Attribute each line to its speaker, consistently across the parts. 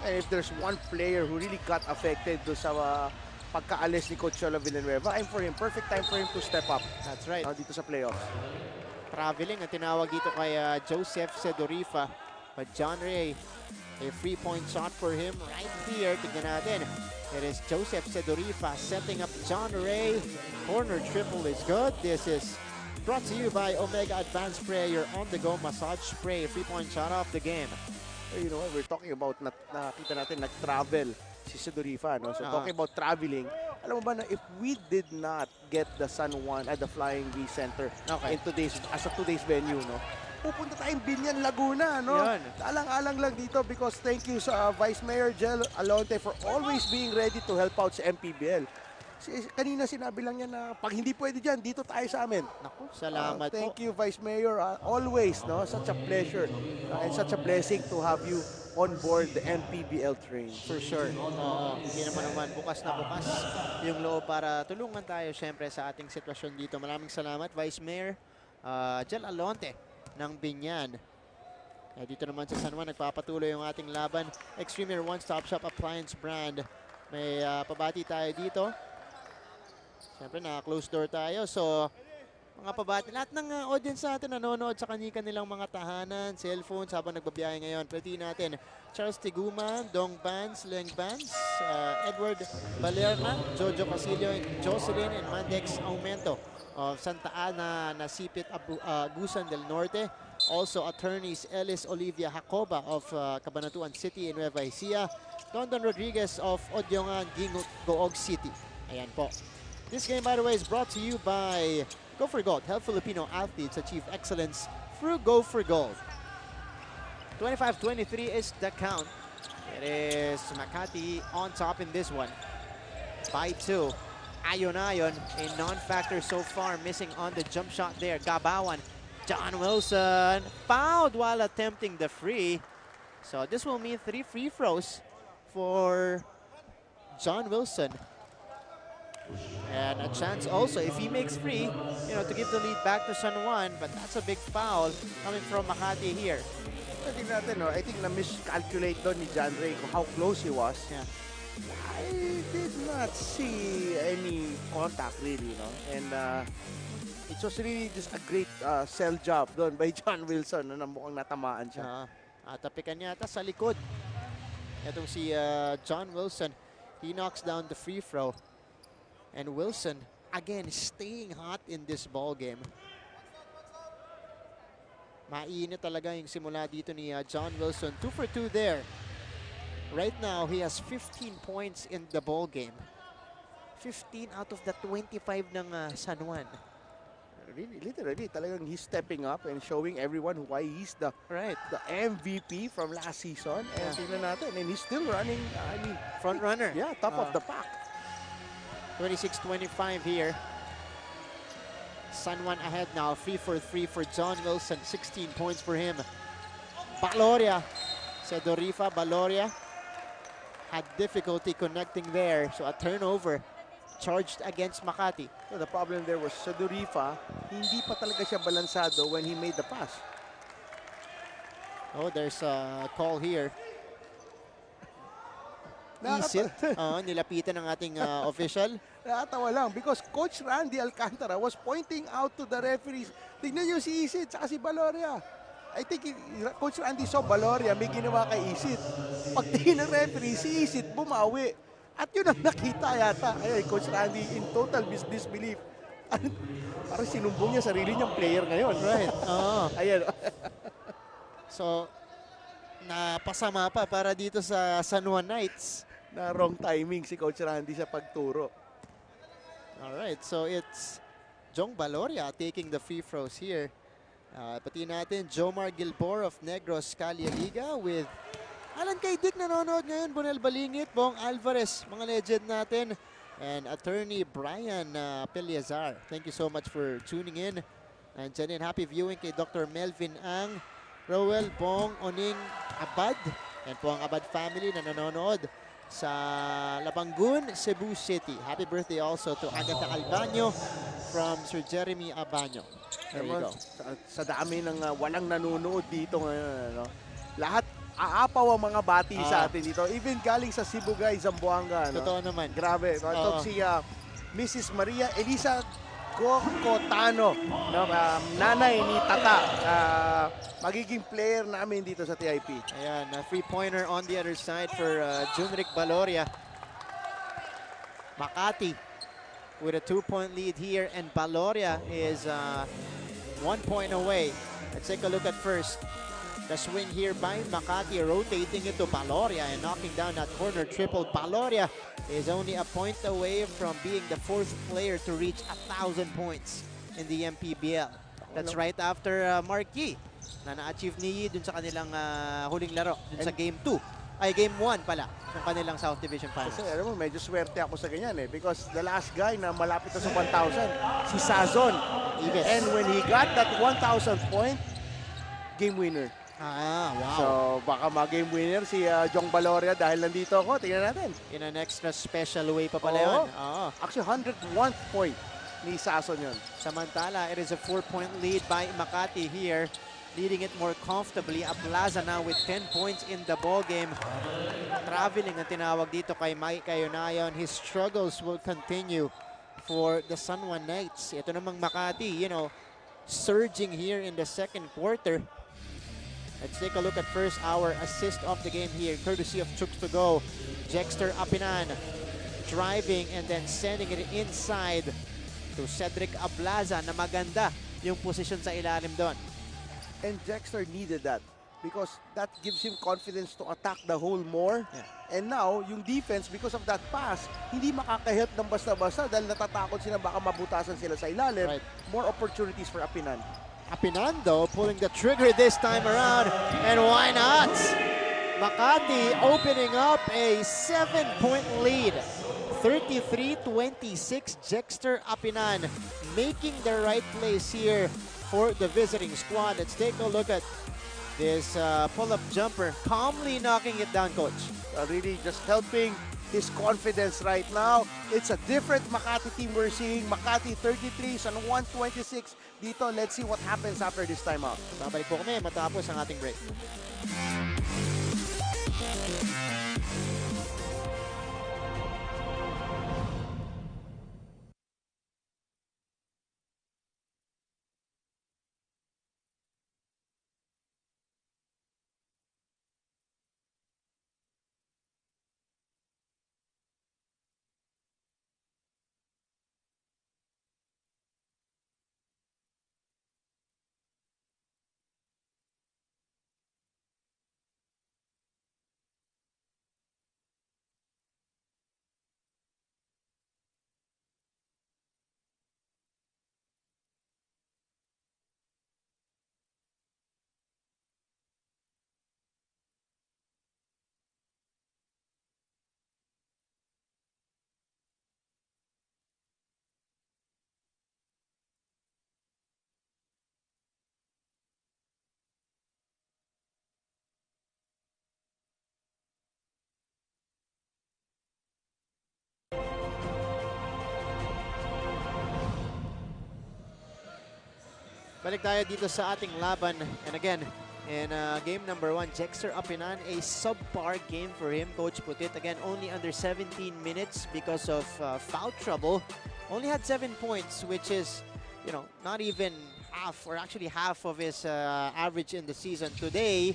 Speaker 1: And if there's one player who really got affected do sa pagkaalis ni Coach Cholo Villanueva, I'm for him. Perfect time for him to step up.
Speaker 2: That's right.
Speaker 1: Dito sa playoffs.
Speaker 2: Traveling ang tinawag dito kay Joseph Sedorifa. But John Ray, a 3-point shot for him right here. Tignan natin. It is Joseph Sedorifa setting up John Ray. Corner triple is good. This is brought to you by Omega Advanced Spray, your on-the-go massage spray. 3-point shot off the game.
Speaker 1: You know, we're talking about nakita natin nag-travel si Sedorifa, no? So talking about traveling, alam mo ba na if we did not get the San Juan at the Flying V Center in today's venue, no? Pupunta tayong Binyan, Laguna, no? Alang-alang lang dito because thank you sa Vice Mayor Jel Alonte for always being ready to help out sa MPBL. Kanina sinabi lang niya na pag hindi pwede dyan, dito tayo sa amin.
Speaker 2: Naku, salamat
Speaker 1: thank
Speaker 2: po.
Speaker 1: you, Vice Mayor. Always, no? Such a pleasure and such a blessing to have you on board the MPBL train.
Speaker 2: For sure. Hindi naman bukas na bukas yung loob para tulungan tayo syempre sa ating sitwasyon dito. Maraming salamat, Vice Mayor Jel Alonte ng Binyan. Dito naman sa San Juan, nagpapatuloy yung ating laban. Extreme Air One-Stop Shop Appliance Brand. May pabati tayo dito. Siyempre, naka-close door tayo. So, mga pabati. Lahat ng audience natin nanonood sa kanilang mga tahanan, cellphones habang nagbabiyahe ngayon. Pwede natin Charles Tiguman, Dong Bans, Leng Bans, Edward Balerna, Jojo Casillo, Jocelyn, and Mandex Aumento of Santa Ana, Nasipit, Agusan del Norte. Also, attorneys Ellis Olivia Jacoba of Cabanatuan City in Nueva Ecija. Dondon Rodriguez of Odyongan, Goog City. Ayan po. This game, by the way, is brought to you by Go for Gold. Help Filipino athletes achieve excellence through Go for Gold. 25-23 is the count. It is Makati on top in this one. By 2. Ayon, a non-factor so far, missing on the jump shot there. Gabawan, John Wilson, fouled while attempting the free. So this will mean 3 free throws for John Wilson. And a chance also, if he makes free, you know, to give the lead back to San Juan. But that's a big foul coming from Makati here.
Speaker 1: I think natin, no? I think na-miscalculate doon ni John Ray kung how close he was.
Speaker 2: Yeah.
Speaker 1: I did not see any contact really, no? And it was really just a great sell job doon by John Wilson, no? Na mukhang natamaan siya.
Speaker 2: Tapikan yata sa likod. Itong si John Wilson, he knocks down the free throw. And Wilson, again, staying hot in this ball game. Mainit talaga yung simula dito ni John Wilson. 2 for 2 there. Right now, he has 15 points in the ball game. 15 out of the 25 ng San Juan.
Speaker 1: Really, literally, talagang he's stepping up and showing everyone why he's the MVP from last season. And tingnan natin, and he's still running, I mean,
Speaker 2: front runner.
Speaker 1: Yeah, top of the pack.
Speaker 2: 26-25 here. San Juan ahead now. 3 for 3 for John Wilson. 16 points for him. Baloria. Sedorifa, Baloria had difficulty connecting there. So a turnover charged against Makati.
Speaker 1: So the problem there was Sedorifa, hindi pa talaga siya balansado when he made the pass.
Speaker 2: Oh, there's a call here. Isit. Nilapitan ng ating official.
Speaker 1: Nakatawa lang because Coach Randy Alcantara was pointing out to the referees. Tignan nyo si Isit at si Baloria. I think Coach Randy saw Baloria, may ginawa kay Isit. Pagtingin ng referee, si Isit bumawi. At yun ang nakita yata. Ay, Coach Randy in total disbelief. Parang sinumbong niya sarili niyang player ngayon.
Speaker 2: Right.
Speaker 1: Ayan.
Speaker 2: So, napasama pa para dito sa San Juan Knights.
Speaker 1: Na wrong timing si Coach Randy sa pagturo.
Speaker 2: Alright, so it's Jong Baloria taking the free throws here. Pati natin Jomar Gilbor of Negros Calia Liga with Alan Kay Dick nanonood ngayon, Bonel Balingit, Bong Alvarez, mga legend natin, and attorney Brian Peliazar. Thank you so much for tuning in. And dyan din, happy viewing kay Dr. Melvin Ang, Rowell, Bong, Oning, Abad, and po ang Abad family na nanonood sa Labangun, Cebu City. Happy birthday also to Agatha Albaño from Sir Jeremy Abaño. There you go.
Speaker 1: Sa dami ng walang nanonood dito ngayon, ano? Lahat aapaw ang mga bati sa
Speaker 2: Ah.
Speaker 1: atin dito. Even galing sa Cebu guys, Zamboanga. No?
Speaker 2: Totoo naman.
Speaker 1: Grabe. Ito si Mrs. Maria Elisa Cocotano, no? Nanay ni Tata. Magiging player namin dito sa TIP.
Speaker 2: Ayan, a three-pointer on the other side for Junric Baloria. Makati with a 2-point lead here, and Baloria is 1 point away. Let's take a look at first. The swing here by Makati, rotating it to Baloria and knocking down that corner triple. Baloria is only a point away from being the 4th player to reach 1,000 points in the MPBL. That's right after Marquis na na-achieve ni Yi dun sa kanilang huling laro, dun sa Game 2. Ay, Game 1 pala, ng kanilang South Division Finals.
Speaker 1: Kasi alam mo, medyo swerte ako sa ganyan eh. Because the last guy na malapit na sa 1,000, si Sazon.
Speaker 2: Ibes.
Speaker 1: And when he got that 1,000 point, game winner.
Speaker 2: Wow.
Speaker 1: So, baka mag-game winner si Jong Baloria dahil nandito ako. Tingnan natin.
Speaker 2: In an extra special way pa pala yun. Oo.
Speaker 1: Actually, 101th point ni Sazon yun.
Speaker 2: Samantala, it is a 4-point lead by Makati here, leading it more comfortably. Plaza now with 10 points in the ball game. Traveling ang tinawag dito kay Mike Cayonayon. His struggles will continue for the San Juan Knights. Ito namang Makati, you know, surging here in the second quarter. Let's take a look at first our assist of the game here, courtesy of CHOOKS-TO-GO. Jexter Apinan driving and then sending it inside to Cedric Ablaza na maganda yung position sa ilalim doon.
Speaker 1: And Jexter needed that because that gives him confidence to attack the hole more.
Speaker 2: Yeah.
Speaker 1: And now, yung defense, because of that pass, hindi makaka-help ng basta-basta dahil natatakot sila baka mabutasan sila sa ilalim.
Speaker 2: Right.
Speaker 1: More opportunities for Apinan.
Speaker 2: Apinando pulling the trigger this time around, and why not? Makati opening up a 7-point lead. 33-26, Jexter Apinan making the right plays here for the visiting squad. Let's take a look at this pull-up jumper, calmly knocking it down, Coach.
Speaker 1: Really just helping his confidence right now. It's a different Makati team we're seeing. Makati 33, San Juan 26. Dito, let's see what happens after this timeout.
Speaker 2: Babalik po kami matapos ang ating break. Balik tayo dito sa ating laban. And again, in game number 1, Jexter Apinan, a subpar game for him. Coach put it. Again, only under 17 minutes because of foul trouble. Only had 7 points, which is, you know, not even half, or actually half of his average in the season. Today,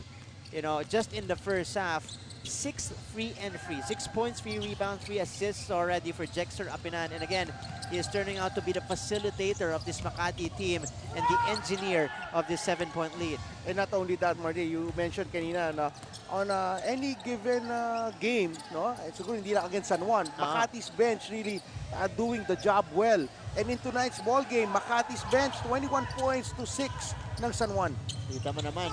Speaker 2: you know, just in the first half, 6 free and free. 6 points, 3 rebounds, 3 assists already for Jexter Apinan. And again, he is turning out to be the facilitator of this Makati team and the engineer of this 7-point lead.
Speaker 1: And not only that, Marty, you mentioned kanina na on any given game, no, siguro hindi lang against San Juan, Makati's bench really doing the job well. And in tonight's ball game, Makati's bench, 21 points to 6 ng San Juan.
Speaker 2: Kita mo naman,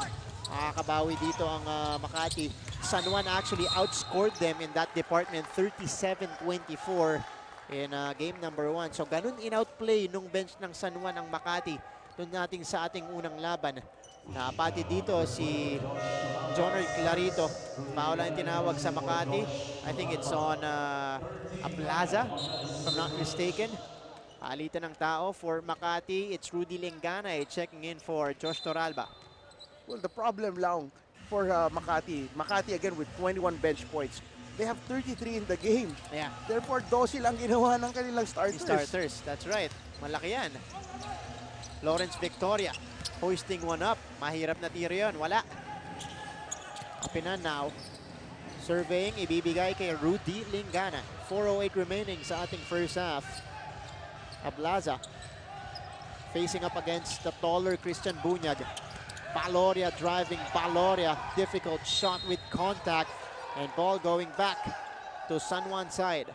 Speaker 2: makakabawi dito ang Makati. San Juan actually outscored them in that department 37-24 in game number 1. So ganun in-outplay nung bench ng San Juan ang Makati doon natin sa ating unang laban. Napati dito si Joner Clarito. Foul ang tinawag sa Makati. I think it's on Plaza, if I'm not mistaken. Palitan ng tao for Makati. It's Rudy Lengana checking in for Josh Toralba.
Speaker 1: Well, the problem lang for Makati. Makati again with 21 bench points. They have 33 in the game.
Speaker 2: Yeah.
Speaker 1: Therefore, 12 lang ginawa ng kanilang starters.
Speaker 2: That's right. Malaki yan. Lawrence Victoria hoisting one up. Mahirap na tiro yun. Wala. Apinan now. Surveying, ibibigay kay Rudy Lingana. 4:08 remaining sa ating first half. Ablaza facing up against the taller Christian Bunyag. Baloria driving. Baloria, difficult shot with contact. And ball going back to San Juan side.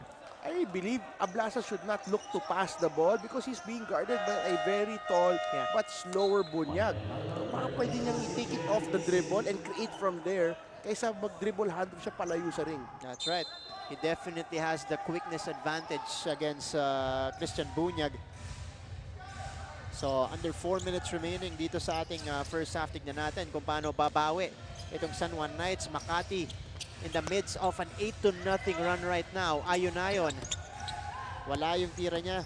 Speaker 1: I believe Ablaza should not look to pass the ball because he's being guarded by a very tall but slower Bunyag. So baka pwede niyang i-take it off the dribble and create from there kaysa mag-dribble handoff siya palayo sa ring.
Speaker 2: That's right. He definitely has the quickness advantage against Christian Bunyag. So under 4 minutes remaining dito sa ating first half. Tignan natin kung paano babawi itong San Juan Knights. Makati in the midst of an 8-0 run right now. Ayunayon. Wala yung tira niya.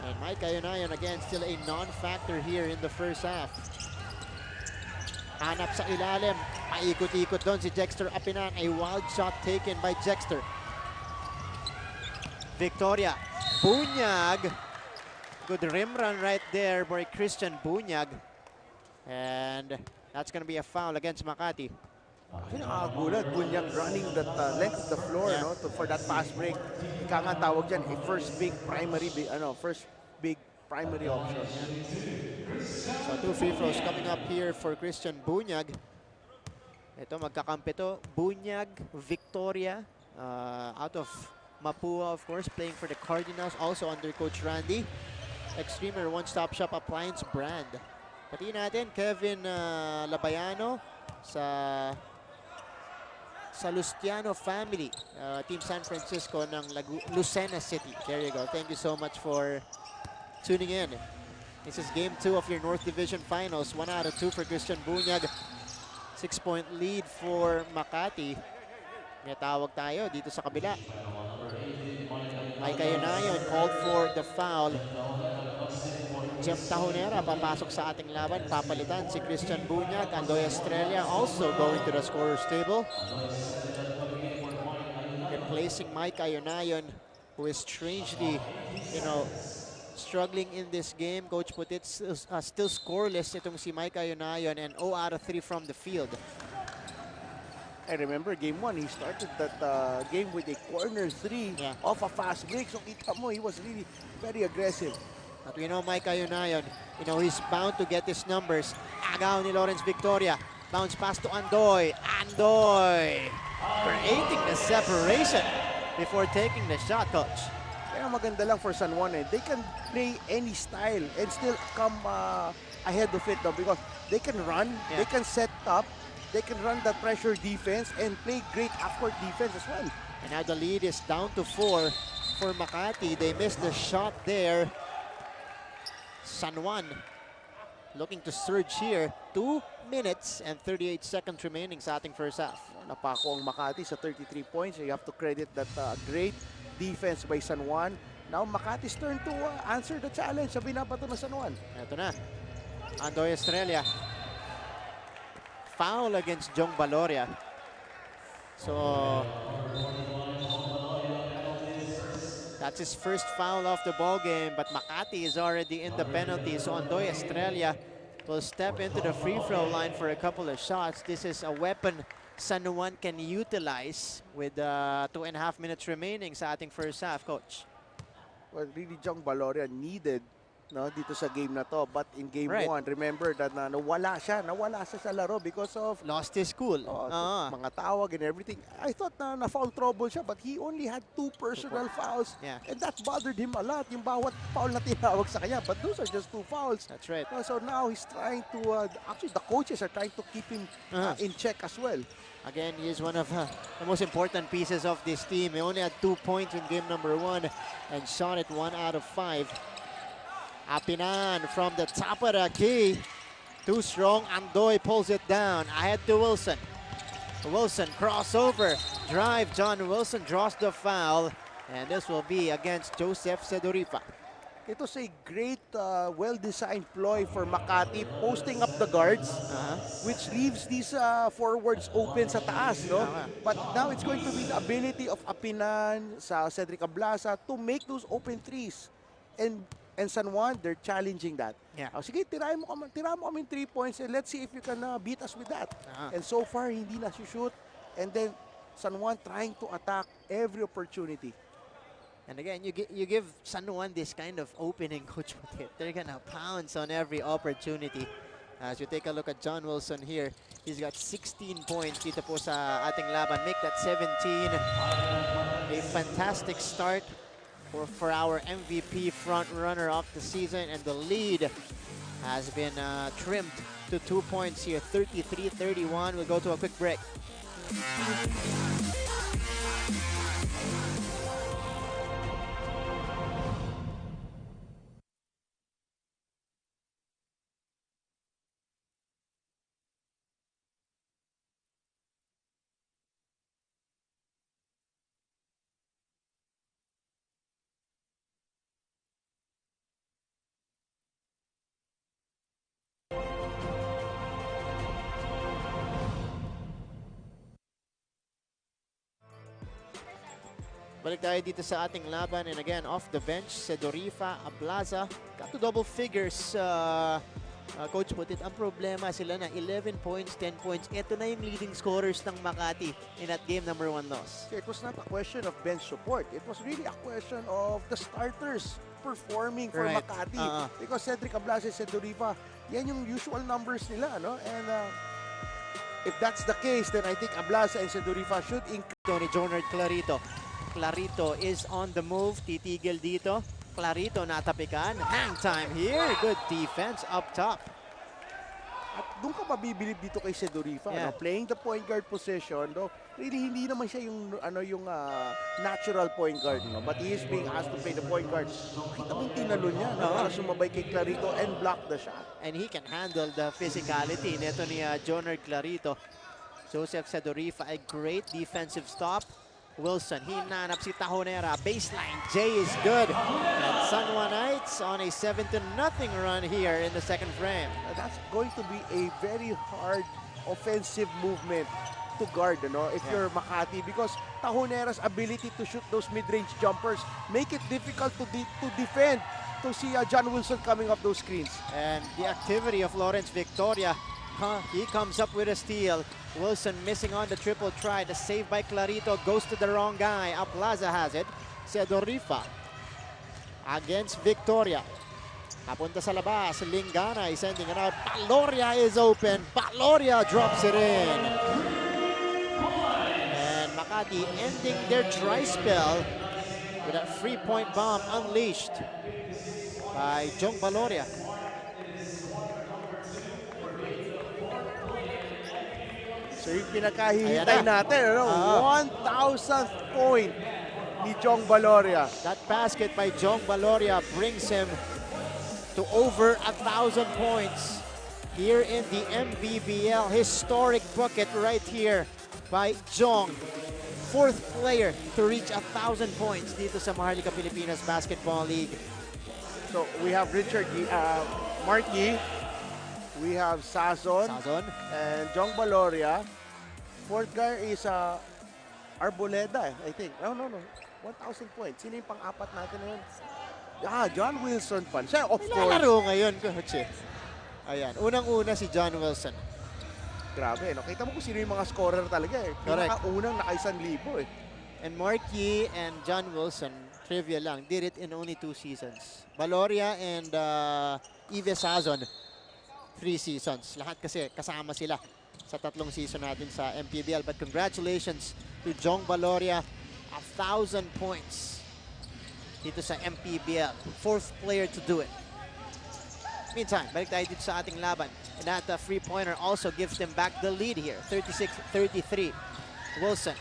Speaker 2: And Mike Ayunayon again still a non-factor here in the first half. Hanap sa ilalim. Paikot-ikot doon si Jexter Apinan. A wild shot taken by Jexter. Victoria. Bunyag. Good rim run right there by Christian Bunyag. And that's going to be a foul against Makati.
Speaker 1: Nakakagulat, Bunyag running that length of the floor for that fast break. Ika nga tawag dyan, first big primary option.
Speaker 2: So 2 free throws coming up here for Christian Bunyag. Ito magkakampi to. Bunyag, Victoria, out of Mapua of course, playing for the Cardinals, also under Coach Randy. Extremer one-stop shop appliance brand. Pati natin Kevin Labayano sa Lustiano family, Team San Francisco ng Lucena City. There you go. Thank you so much for tuning in. This is game 2 of your North Division Finals. 1 out of 2 for Christian Bunyag. 6-point lead for Makati. May tawag tayo dito sa kabila. Mike Ayunayon called for the foul. Jeff Tahonera papasok sa ating laban. Papalitan si Christian Bunyag. Andoy Estrella also going to the scorer's table. Replacing Mike Ayunayon, who is strangely, struggling in this game. Coach Putit still scoreless itong si Mike Ayunayon and 0 out of 3 from the field.
Speaker 1: I remember game 1, he started that game with a corner 3 off a fast break. So kita mo, he was really very aggressive.
Speaker 2: But we know Mike Ayunayon, he's bound to get his numbers. Agaw ni Lawrence Victoria. Bounce pass to Andoy. Andoy creating the separation before taking the shot, Coach.
Speaker 1: Kaya maganda lang for San Juan. They can play any style and still come ahead of it because they can run, they can set up, they can run the pressure defense and play great half-court defense as well.
Speaker 2: And now the lead is down to 4 for Makati. They missed the shot there. San Juan looking to surge here. 2 minutes and 38 seconds remaining sa ating first half.
Speaker 1: Napako ang Makati sa 33 points. You have to credit that great defense by San Juan. Now Makati's turn to answer the challenge sa binabato ng San Juan.
Speaker 2: Ito na. Andoy Estrella. Foul against Jong Baloria. So that's his first foul of the ball game, but Makati is already in the penalty. So Andoy Estrella will step into the free throw line for a couple of shots. This is a weapon San Juan can utilize with 2.5 minutes remaining sa ating first half, Coach.
Speaker 1: Well, really, Jong Baloria needed dito sa game na to. But in game 1, remember that nawala siya sa laro because of
Speaker 2: lost his cool.
Speaker 1: Mga tawag and everything. I thought na foul trouble siya, but he only had 2 personal fouls. And that bothered him a lot, yung bawat foul na tinawag sa kanya. But those are just 2 fouls.
Speaker 2: That's right.
Speaker 1: So now he's trying to, actually the coaches are trying to keep him in check as well.
Speaker 2: Again, he is one of the most important pieces of this team. He only had 2 points in game number 1 and shot it 1 out of 5. Apinan from the top of the key. Too strong. Andoy pulls it down. Ahead to Wilson. Wilson crossover. Drive. John Wilson draws the foul. And this will be against Joseph Sedurifa.
Speaker 1: it was a great, well-designed ploy for Makati, posting up the guards, which leaves these forwards open sa taas, no? But now it's going to be the ability of Apinan, sa Cedric Ablasa, to make those open threes. And San Juan, they're challenging that. Sige, tirahan mo kami 3 points and let's see if you can beat us with that. And so far, hindi na shoot. And then, San Juan trying to attack every opportunity.
Speaker 2: And again, you give San Juan this kind of opening, Coach Putit. They're gonna pounce on every opportunity. As you take a look at John Wilson here, he's got 16 points dito po sa ating laban. Make that 17. A fantastic start for our MVP front runner of the season, and the lead has been trimmed to 2 points here, 33-31. We'll go to a quick break. Balik tayo dito sa ating laban, and again, off the bench, Sedorifa, Ablaza, got to double figures, Coach Putit. Ang problema, sila na 11 points, 10 points. Ito na yung leading scorers ng Makati in that game number 1 loss.
Speaker 1: It was not a question of bench support. It was really a question of the starters performing for Makati. Because Cedric Ablaza and Sedorifa, yan yung usual numbers nila, no? And if that's the case, then I think Ablaza and Sedorifa should increase.
Speaker 2: Tony Jonard Clarito. Clarito is on the move. Titigil dito. Clarito natapikan. Hang time here. Good defense up top.
Speaker 1: At doon ka mabibilib dito kay Sedorifa, no? Playing the point guard position, no? Really hindi naman siya yung natural point guard, no? But he is being asked to play the point guard. Kita mo yung tinalo niya, no? Para sumabay kay Clarito and block the shot.
Speaker 2: And he can handle the physicality nito ni Jonard Clarito. Joseph Sedorifa, a great defensive stop. Wilson, hinanap si Tahonera. Baseline, Jay is good. And San Juan Knights on a 7-0 run here in the second frame.
Speaker 1: That's going to be a very hard offensive movement to guard, if you're Makati, because Tahonera's ability to shoot those mid-range jumpers make it difficult to defend, to see John Wilson coming up those screens.
Speaker 2: And the activity of Lawrence Victoria, he comes up with a steal. Wilson missing on the triple try. The save by Clarito goes to the wrong guy. Aplaza has it. Sedorifa against Victoria. Papunta sa labas. Lingana is sending it out. Paloria is open. Paloria drops it in. And Makati ending their dry spell with a three-point bomb unleashed by Jong Paloria.
Speaker 1: So yung pinakahihintay natin, 1,000th point ni Jong Baloria.
Speaker 2: That basket by Jong Baloria brings him to over 1,000 points here in the MBBL. Historic bucket right here by Jong. Fourth player to reach 1,000 points dito sa Maharlika Pilipinas Basketball League.
Speaker 1: So we have Richard Markey. We have Sazon and Jong Baloria. Fourth guy is Arboleda, I think. No. 1,000 points. Sino yung pang-apat natin na yun? John Wilson pa. Siya, of course.
Speaker 2: Laro ngayon, Coach. Ayan, unang-una si John Wilson.
Speaker 1: Grabe, no? Kita mo kung sino yung mga scorer talaga eh. Pinaka-unang naka-1,000 eh.
Speaker 2: And Markey and John Wilson, trivia lang, did it in only 2 seasons. Baloria and Yves Sazon, 3 seasons. Lahat kasi kasama sila sa 3 season natin sa MPBL. But congratulations to Jong Baloria, 1,000 points dito sa MPBL. 4th player to do it. Meantime, balik tayo dito sa ating laban. And that three-pointer also gives them back the lead here, 36-33. Wilson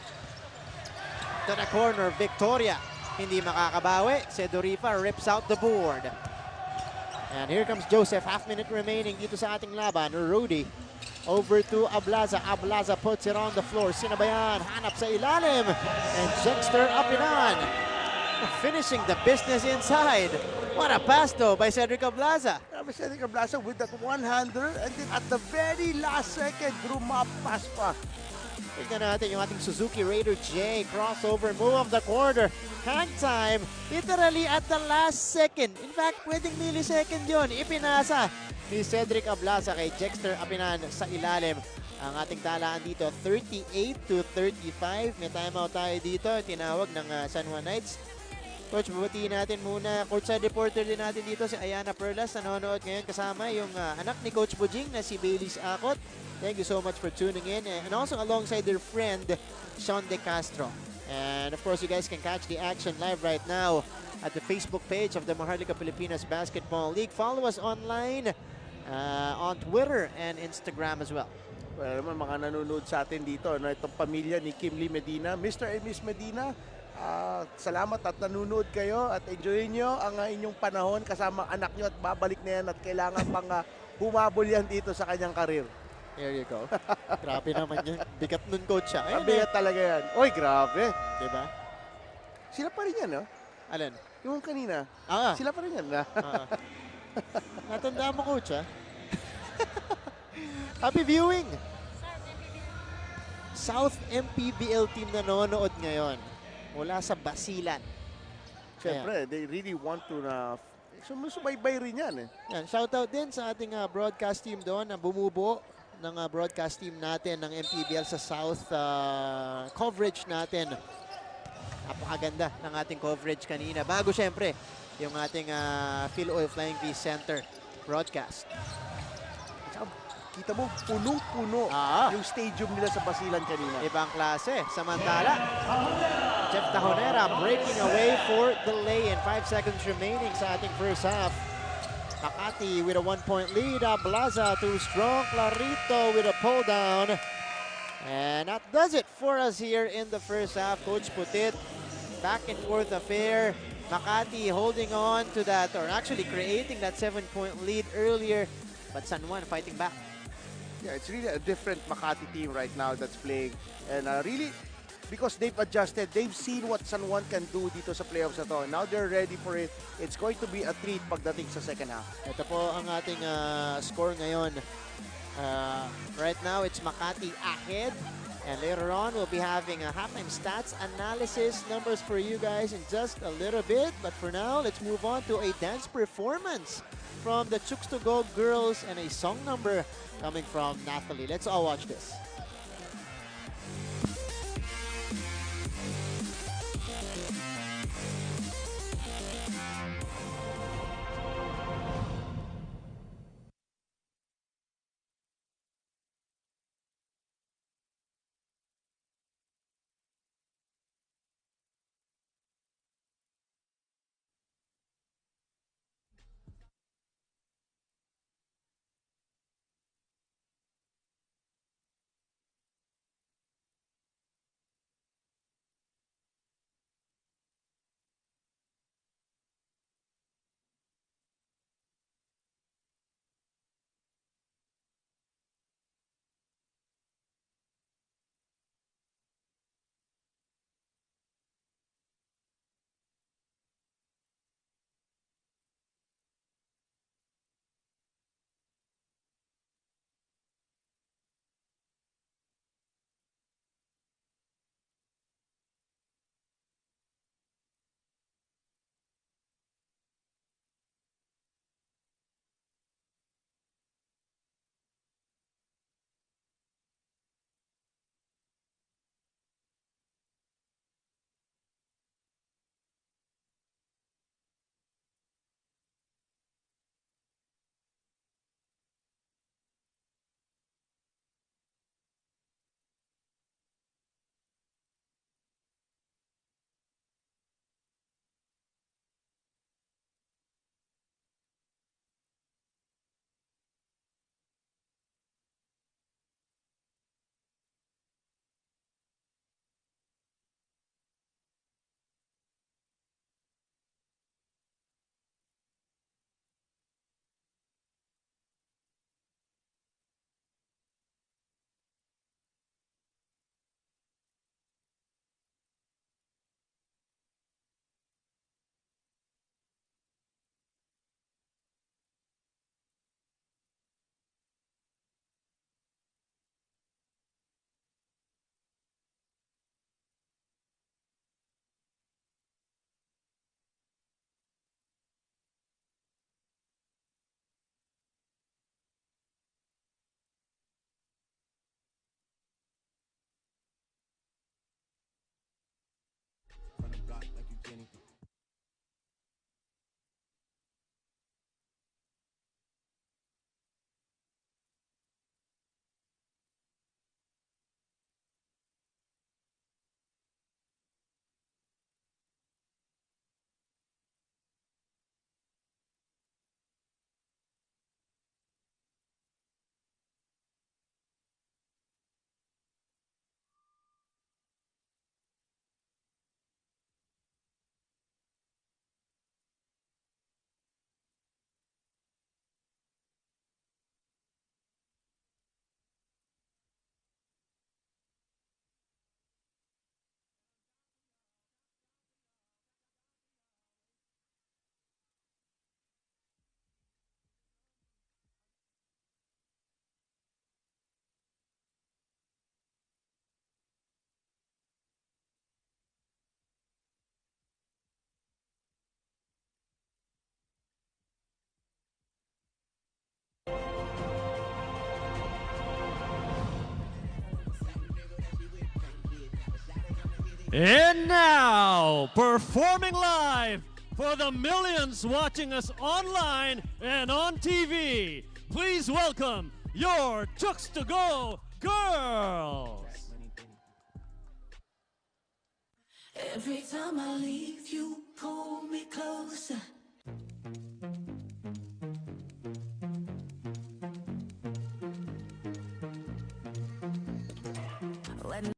Speaker 2: to the corner, Victoria. Hindi makakabawi. Sedorifa rips out the board. And here comes Joseph, half-minute remaining dito sa ating laban. Rudy over to Ablaza. Ablaza puts it on the floor. Sinabayan, hanap sa ilalim. And Jexter Apinan Finishing the business inside. What a pass though by Cedric Ablaza.
Speaker 1: Cedric Ablasa with that one-hander, and then at the very last second, drumap pass pa.
Speaker 2: Tignan natin yung ating Suzuki Raider J. Crossover move of the quarter. Hang time. Literally at the last second. In fact, pwedeng millisecond yon. Ipinasa ni Cedric Ablaza kay Jexter Apinan sa ilalim. Ang ating talaan dito, 38-35. May timeout tayo dito. Tinawag ng San Juan Knights. Coach, babatiin natin muna. Courtside reporter din natin dito, si Ayana Perlas. Nanonood ngayon kasama yung anak ni Coach Bujing na si Baileys Akot. Thank you so much for tuning in. And also alongside their friend, Sean De Castro. And of course, you guys can catch the action live right now at the Facebook page of the Maharlika Pilipinas Basketball League. Follow us online on Twitter and Instagram as well.
Speaker 1: Well, naman mga nanonood sa atin dito, no, itong pamilya ni Kimli Medina, Mr. and Miss Medina, salamat at nanonood kayo at enjoy nyo ang inyong panahon kasama anak nyo at babalik na yan at kailangan pang humabol yan dito sa kanyang karir.
Speaker 2: There you go. Grabe naman yun. Bigat nun, coach siya.
Speaker 1: Bigat talaga yan. Oy, grabe.
Speaker 2: Diba?
Speaker 1: Sila pa rin yan, no?
Speaker 2: Alin?
Speaker 1: Yung kanina. Sila pa rin yan, na?
Speaker 2: Natandaan mo, coach, ha? Happy viewing! South MPBL team nanonood ngayon mula sa Basilan.
Speaker 1: Siyempre, they really want to sumusubaybay rin yan.
Speaker 2: Yan, shoutout din sa ating broadcast team doon na bumubuo ng broadcast team natin ng MPBL sa South coverage natin. Napakaganda ng ating coverage kanina. Bago siyempre, yung ating FILOIL Flying V Center broadcast.
Speaker 1: Kita mo, punong-puno yung stadium nila sa Basilan kanina.
Speaker 2: Ibang klase. Samantala, Jeff Tajonera breaking away for the lay-in. 5 seconds remaining sa ating first half. Makati with a 1-point lead. Ablaza too strong. Clarito with a pull down. And that does it for us here in the first half. Coach Putit, back and forth affair. Makati holding on to that, or actually creating that 7-point lead earlier. But San Juan fighting back.
Speaker 1: Yeah, it's really a different Makati team right now that's playing. And really, because they've adjusted, they've seen what San Juan can do dito sa playoffs na to. Now they're ready for it. It's going to be a treat pagdating sa second half.
Speaker 2: Ito po ang ating score ngayon. Right now, it's Makati ahead. And later on, we'll be having a halftime stats analysis numbers for you guys in just a little bit. But for now, let's move on to a dance performance from the CHOOKS-TO-GO girls and a song number coming from Nathalie. Let's all watch this.
Speaker 3: And now, performing live for the millions watching us online and on TV, please welcome your CHOOKS-TO-GO girls.
Speaker 4: Every time I leave, you pull me closer. When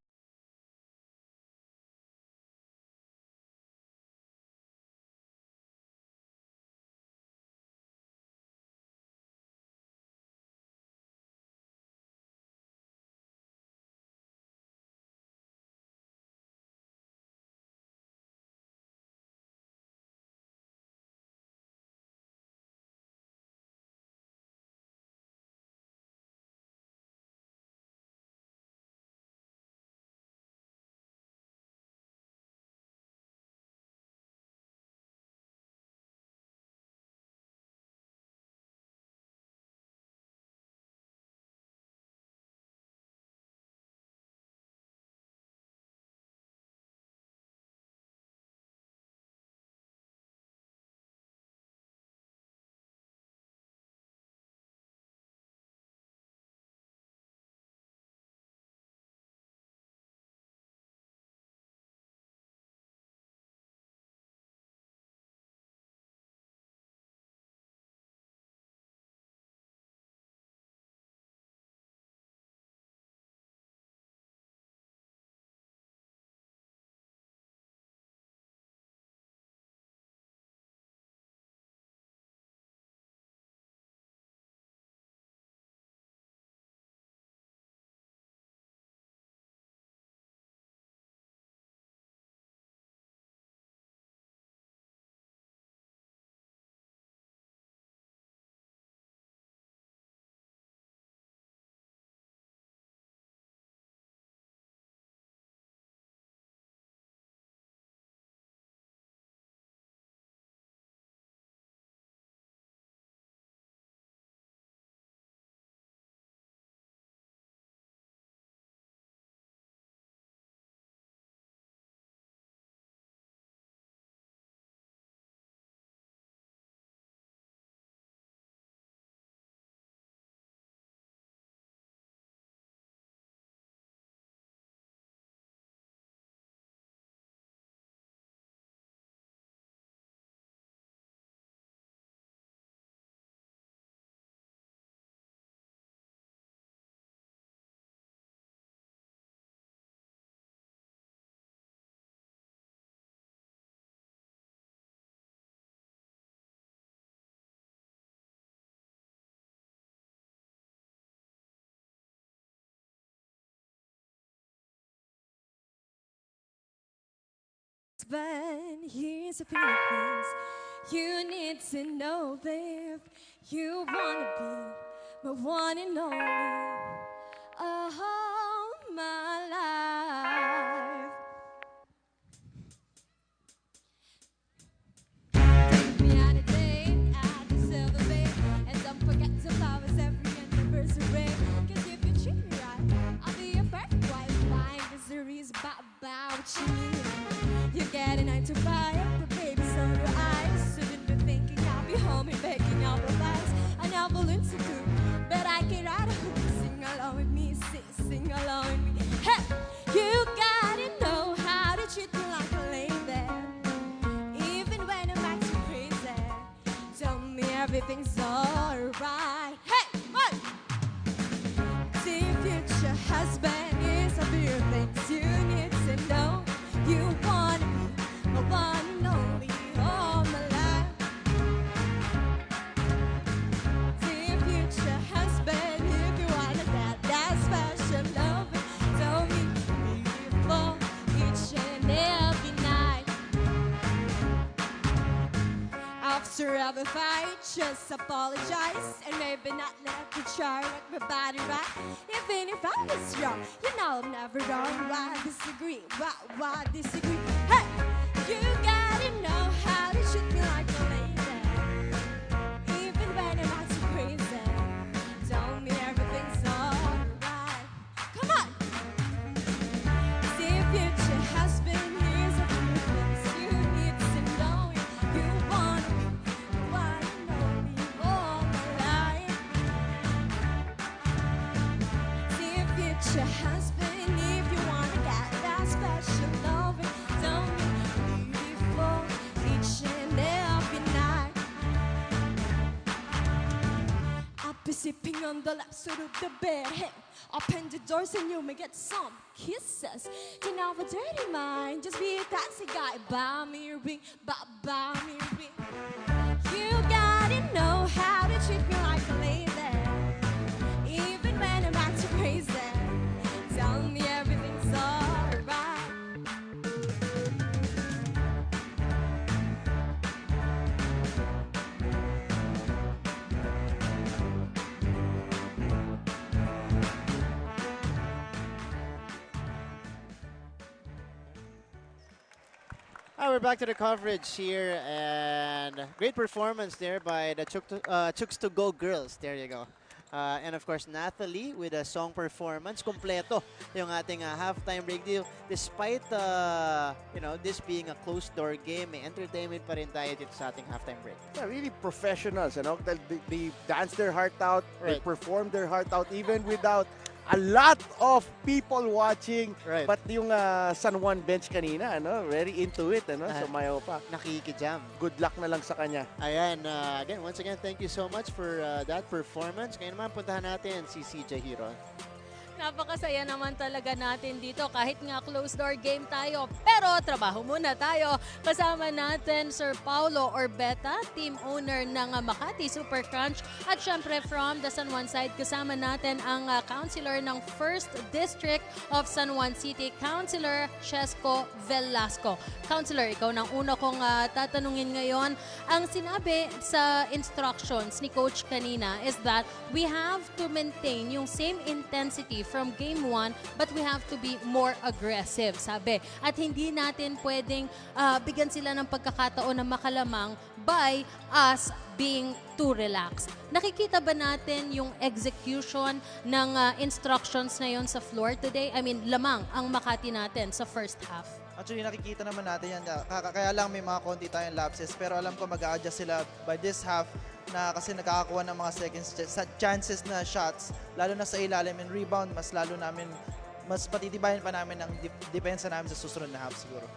Speaker 4: here's the Philippines, you need to know, babe, you wanna be my one and only, all my life. Take me on a date at the Silver Bay, and don't forget to flowers every anniversary. 'Cause if you treat me right, I'll be your perfect wife. My misery's about what you need. You get a 9 to 5, but baby, so do I. Shouldn't be thinking I'll be home and baking all the lights. I never learned to do, but I can write a hook. Sing along with me, sing along with me. Hey, you gotta know how to treat me like a lady, even when I'm acting crazy. Tell me everything's alright. Hey, what? See, future husband is a few things you need to know. You wanna be my one and only all my life. Dear future husband, if you wanna that special love, don't meet me for each and every night. After every fight, just apologize and maybe not let me try with my body right. Even if I was wrong, you know I'm never wrong. Why disagree? Why disagree? Hey, you gotta know how to treat me like a lady, even when I'm not too crazy. Tell me everything's alright. Come on. See, future husband, sitting on the left side of the bed. Hey, open the doors and you may get some kisses. Don't have a dirty mind, just be a taxi guy. Buy me a ring, buy me a ring. You gotta know how to treat me like a lady, even when I'm acting crazy. Tell me everything's alright.
Speaker 2: We're back to the coverage here, and great performance there by the CHOOKS-To-Go girls. There you go. And of course, Nathalie with a song performance. Kompleto yung ating halftime break deal. Despite, this being a closed-door game, may entertainment pa rin tayo dito sa ating halftime break.
Speaker 1: Yeah, really professionals, They dance their heart out, they
Speaker 2: Right.
Speaker 1: perform their heart out even without a lot of people watching.
Speaker 2: Right.
Speaker 1: But yung San Juan bench kanina, very into it, Sumayaw pa.
Speaker 2: Nakikijam.
Speaker 1: Good luck na lang sa kanya.
Speaker 2: Ayan, again, once again, thank you so much for that performance. Kaya naman, puntahan natin si CJ Hero.
Speaker 5: Napakasaya naman talaga natin dito kahit nga closed door game tayo. Pero trabaho muna tayo. Kasama natin Sir Paulo Orbeta, team owner ng Makati Super Crunch. At syempre from the San Juan side, kasama natin ang councilor ng 1st District of San Juan City, Councilor Chesco Velasco. Councilor, ikaw nang una kong tatanungin ngayon. Ang sinabi sa instructions ni Coach kanina is that we have to maintain yung same intensity from game 1, but we have to be more aggressive, sabi. At hindi natin pwedeng bigyan sila ng pagkakataon na makalamang by us being too relaxed. Nakikita ba natin yung execution ng instructions na yon sa floor today? I mean, lamang ang Makati natin sa first half.
Speaker 6: Actually, nakikita naman natin yan. Kaya lang may mga konti tayong lapses. Pero alam ko mag-a-adjust sila by this half na kasi nakakakuha ng mga second chances na shots. Lalo na sa ilalim and rebound, mas patitibayan pa namin ang depensa namin sa susunod na half siguro.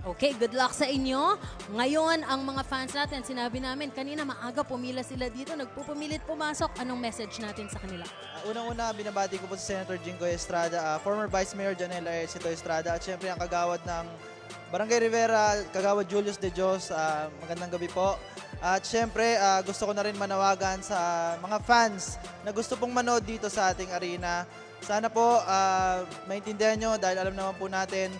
Speaker 5: Okay, good luck sa inyo. Ngayon, ang mga fans natin, sinabi namin, kanina maaga pumila sila dito, nagpupumilit pumasok. Anong message natin sa kanila?
Speaker 6: Unang-una, binabati ko po si Senator Jingo Estrada, former Vice Mayor Janela Ercito Estrada, at syempre ang kagawad ng Barangay Rivera, kagawad Julius De Dios. Magandang gabi po. At syempre, gusto ko na rin manawagan sa mga fans na gusto pong manood dito sa ating arena. Sana po maintindihan nyo dahil alam naman po natin,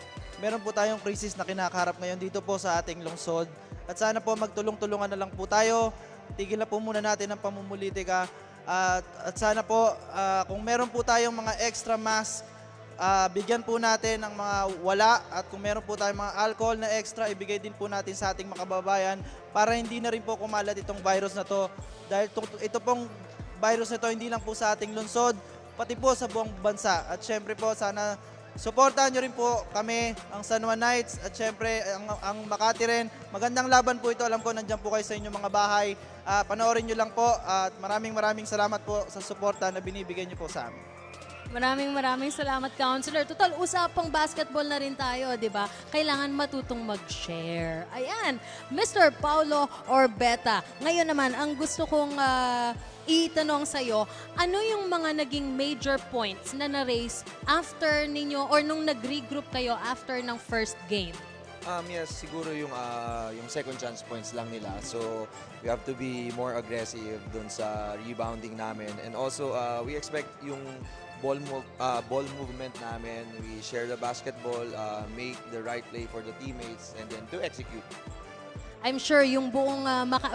Speaker 6: meron po tayong crisis na kinakaharap ngayon dito po sa ating lungsod. At sana po magtulong-tulungan na lang po tayo. Tigil na po muna natin ang pamumulitika. At sana po, kung meron po tayong mga extra mask, bigyan po natin ng mga wala. At kung meron po tayong mga alcohol na extra, ibigay din po natin sa ating mga kababayan para hindi na rin po kumalat itong virus na to. Dahil ito pong virus na to hindi lang po sa ating lungsod, pati po sa buong bansa. At syempre po, sana supportahan nyo rin po kami, ang San Juan Knights, at syempre ang Makati rin. Magandang laban po ito. Alam ko nandiyan po kayo sa inyong mga bahay. Panoorin nyo lang po at maraming salamat po sa suporta na binibigay nyo po sa amin.
Speaker 5: Maraming salamat, Counselor. Total, usapang basketball na rin tayo, di ba? Kailangan matutong mag-share. Ayan, Mr. Paulo Orbeta. Ngayon naman, ang gusto kong itanong sa'yo, ano yung mga naging major points na na-raise after ninyo or nung nag-regroup kayo after ng first game?
Speaker 7: Yes, siguro yung second chance points lang nila. So, we have to be more aggressive dun sa rebounding namin. And also, we expect yung ball movement namin. We share the basketball, make the right play for the teammates, and then to execute.
Speaker 5: I'm sure yung buong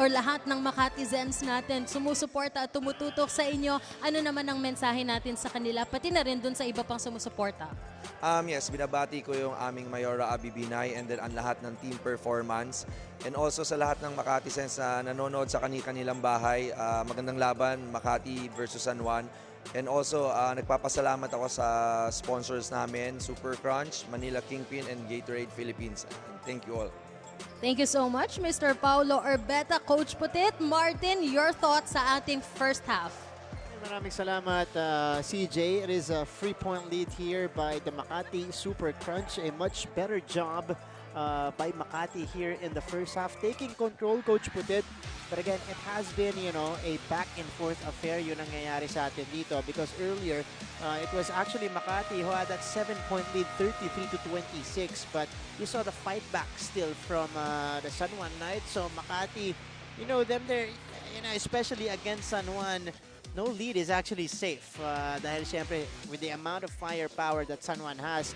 Speaker 5: lahat ng Makati Zens natin sumusuporta at tumututok sa inyo. Ano naman ang mensahe natin sa kanila, pati na rin dun sa iba pang sumusuporta?
Speaker 7: Yes, binabati ko yung aming Mayora Abi Binay and then ang lahat ng team performance. And also sa lahat ng Makati Zens na nanonood sa kanilang bahay. Magandang laban, Makati versus San Juan. And also, nagpapasalamat ako sa sponsors namin, Super Crunch, Manila Kingpin, and Gatorade Philippines. Thank you all.
Speaker 5: Thank you so much, Mr. Paulo Orbeta. Coach Putit, Martin, your thoughts sa ating first half?
Speaker 2: Maraming salamat, CJ. It is a 3-point lead here by the Makati Super Crunch. A much better job by Makati here in the first half. Taking control, Coach Putit. But again, it has been, you know, a back and forth affair yung nangyayari sa atin dito because earlier, it was actually Makati who had that 7-point lead, 33-26. But you saw the fight back still from the San Juan Knights. So Makati, you know, them there, you know, especially against San Juan, no lead is actually safe. Dahil syempre, with the amount of firepower that San Juan has,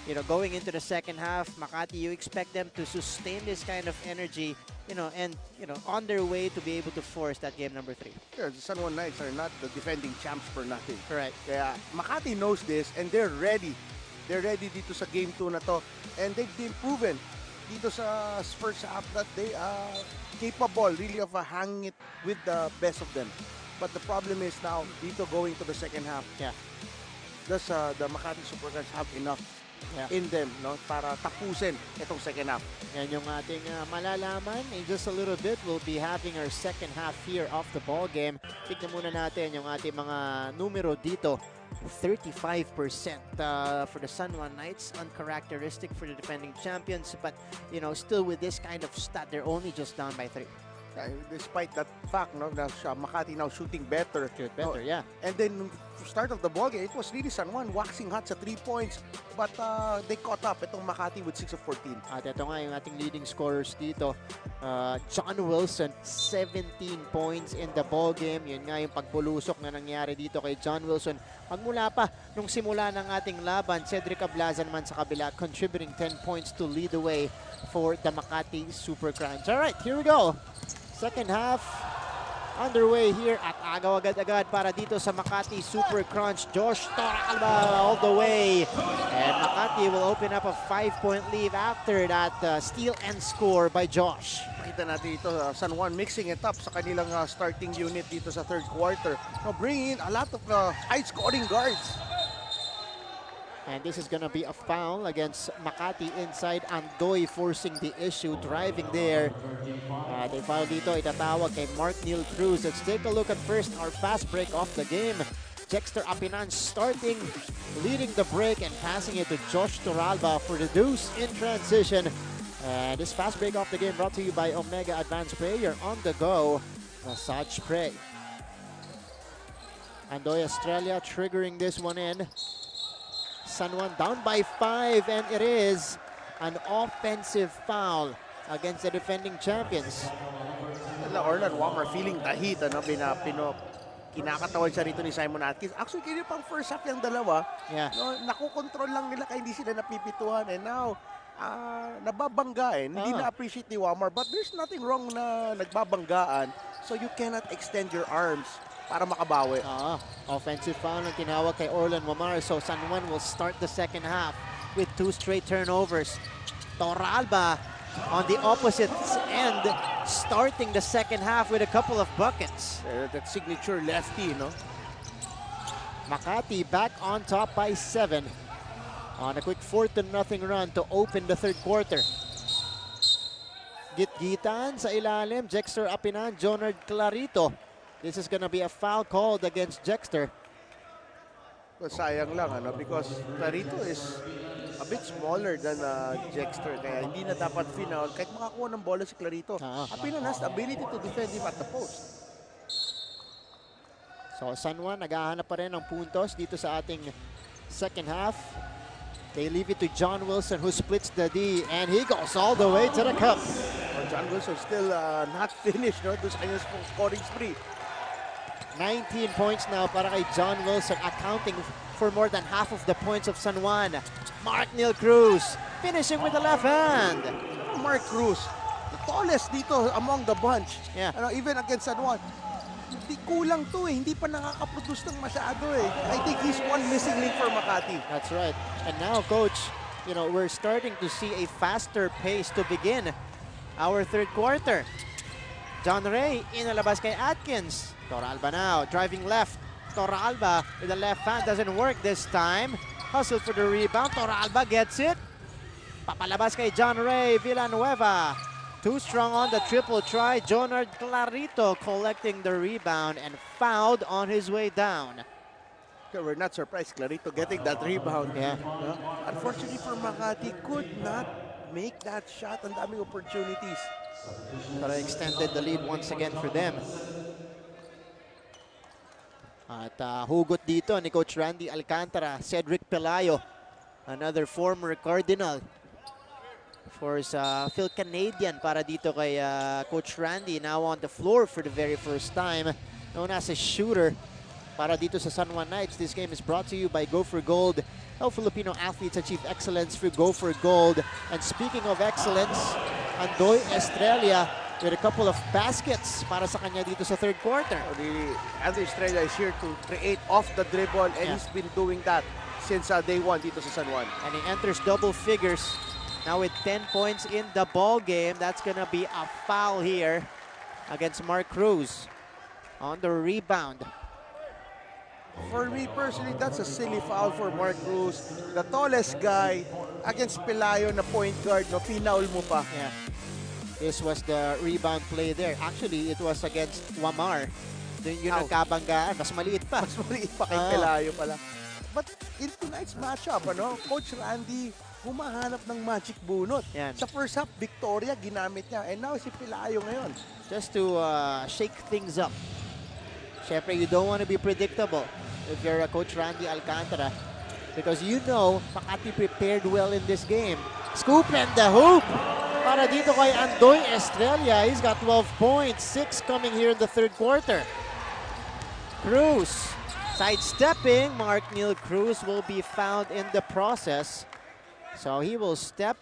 Speaker 2: you know, going into the second half, Makati, you expect them to sustain this kind of energy, you know, and, you know, on their way to be able to force that game number 3.
Speaker 1: Yeah, the San Juan Knights are not the defending champs for nothing.
Speaker 2: Correct.
Speaker 1: Kaya Makati knows this and they're ready. They're ready dito sa game 2 na to. And they've been proven dito sa first half that they are capable really of hanging it with the best of them. But the problem is now, dito going to the second half,
Speaker 2: Yeah.
Speaker 1: does the Makati Super Guns have enough in them, no, para tapusin itong second half?
Speaker 2: Yan yung ating malalaman. In just a little bit, we'll be having our second half here of the ball game. Tignan muna natin yung ating mga numero dito. 35% for the San Juan Knights, uncharacteristic for the defending champions. But, you know, still with this kind of stat, they're only just down by 3.
Speaker 1: Despite that fact, no, na Makati now shooting better.
Speaker 2: Better, yeah.
Speaker 1: And then, start of the ball game, it was really San Juan waxing hot sa 3 points. But they caught up itong Makati with 6 of 14.
Speaker 2: At ito nga yung ating leading scorers dito. John Wilson, 17 points in the ball game. Yun nga yung pagbulusok na nangyari dito kay John Wilson. Pagmula pa nung simula ng ating laban, Cedric Ablaza naman sa kabila, contributing 10 points to lead the way for the Makati Super Crunch. Alright, here we go. Second half underway here at agaw agad-agad para dito sa Makati Super Crunch. Josh Toralba all the way. And Makati will open up a 5-point lead after that steal and score by Josh.
Speaker 1: Makita natin ito, San Juan mixing it up sa kanilang starting unit dito sa third quarter. No, bringing in a lot of high-scoring guards.
Speaker 2: And this is going to be a foul against Makati inside. Andoy forcing the issue, driving there. They foul dito, itatawag kay Mark Neil Cruz. Let's take a look at first our fast break of the game. Jexter Apinan starting, leading the break and passing it to Josh Toralba for the deuce in transition. And this fast break of the game brought to you by Omega Advanced Spray, your on-the-go massage spray. Andoy Australia triggering this one in. San Juan down by 5, and it is an offensive foul against the defending champions.
Speaker 1: Orlan Wammer feeling the heat, ano, kinakatawan siya rito ni Simon Atkins. Actually, kaya pang first half yung dalawa, no, nakukontrol lang nila kaya hindi sila napipituhan. And now, nababanggaan, hindi na-appreciate ni Wammer. But there's nothing wrong na nagbabanggaan. So you cannot extend your arms para makabawi.
Speaker 2: Offensive foul ang tinawag kay Orlan Wamar. So San Juan will start the second half with 2 straight turnovers. Toralba on the opposite end, starting the second half with a couple of buckets.
Speaker 1: That signature lefty, no?
Speaker 2: Makati back on top by 7 on a quick 4-0 run to open the third quarter. Gitgitan sa ilalim, Jexter Apinan, Jonard Clarito. This is gonna be a foul called against Jexter.
Speaker 1: Well, sayang lang, ano, because Clarito is a bit smaller than Jexter, kaya hindi na dapat final kahit makakuha ng bola si Clarito. Apinan has the ability to defend him at the post.
Speaker 2: So San Juan naghahanap pa rin ng puntos dito sa ating second half. They leave it to John Wilson who splits the D, and he goes all the way to the cup.
Speaker 1: Well, John Wilson still not finished, no, doon sa kanyang scoring spree.
Speaker 2: 19 points now para kay John Wilson, accounting for more than half of the points of San Juan. Mark Neil Cruz finishing with the left hand.
Speaker 1: Mark Cruz, the tallest dito among the bunch.
Speaker 2: Yeah.
Speaker 1: Ano, even against San Juan. Hindi kulang to eh. Hindi pa nakakaproduce ng masyado eh. I think he's one missing link for Makati.
Speaker 2: That's right. And now, Coach, you know, we're starting to see a faster pace to begin our third quarter. John Ray, inalabas kay Atkins. Toralba now, driving left. Toralba with the left hand, doesn't work this time. Hustle for the rebound, Toralba gets it. Papalabas kay John Ray Villanueva. Too strong on the triple try. Jonard Clarito collecting the rebound and fouled on his way down.
Speaker 1: Okay, we're not surprised, Clarito getting that rebound.
Speaker 2: Yeah.
Speaker 1: Unfortunately for Makati, could not make that shot. Ang daming opportunities.
Speaker 2: But I extended the lead once again for them. At hugot dito ni Coach Randy Alcantara, Cedric Pelayo, another former Cardinal. Force Phil Canadian para dito kay Coach Randy, now on the floor for the very first time, known as a shooter para dito sa San Juan Knights. This game is brought to you by Go for Gold. Help Filipino athletes achieve excellence through Go for Gold. And speaking of excellence, Andoy Estrella with a couple of baskets para sa kanya dito sa third quarter.
Speaker 1: Andoy Estrella is here to create off the dribble, and he's been doing that since day one dito sa San Juan.
Speaker 2: And he enters double figures now with 10 points in the ball game. That's gonna be a foul here against Mark Cruz on the rebound.
Speaker 1: For me personally, that's a silly foul for Mark Cruz. The tallest guy against Pelayo na point guard, no, pinaul mo pa.
Speaker 2: Yeah. This was the rebound play there. Actually, it was against Wamar. Doon yung nagkabanggaan. Mas maliit pa.
Speaker 1: Mas maliit pa kay Pelayo pala. But in tonight's matchup, Coach Randy humahanap ng magic bunot.
Speaker 2: Yan.
Speaker 1: Sa first half, Victoria ginamit niya. And now si Pelayo ngayon.
Speaker 2: Just to shake things up. Siyempre, you don't want to be predictable if you're a Coach Randy Alcantara, because you know Makati prepared well in this game. Scoop and the hoop para dito kay Andoy Estrella. He's got 12 points, 6 coming here in the third quarter. Cruz sidestepping. Mark Neil Cruz will be found in the process, so he will step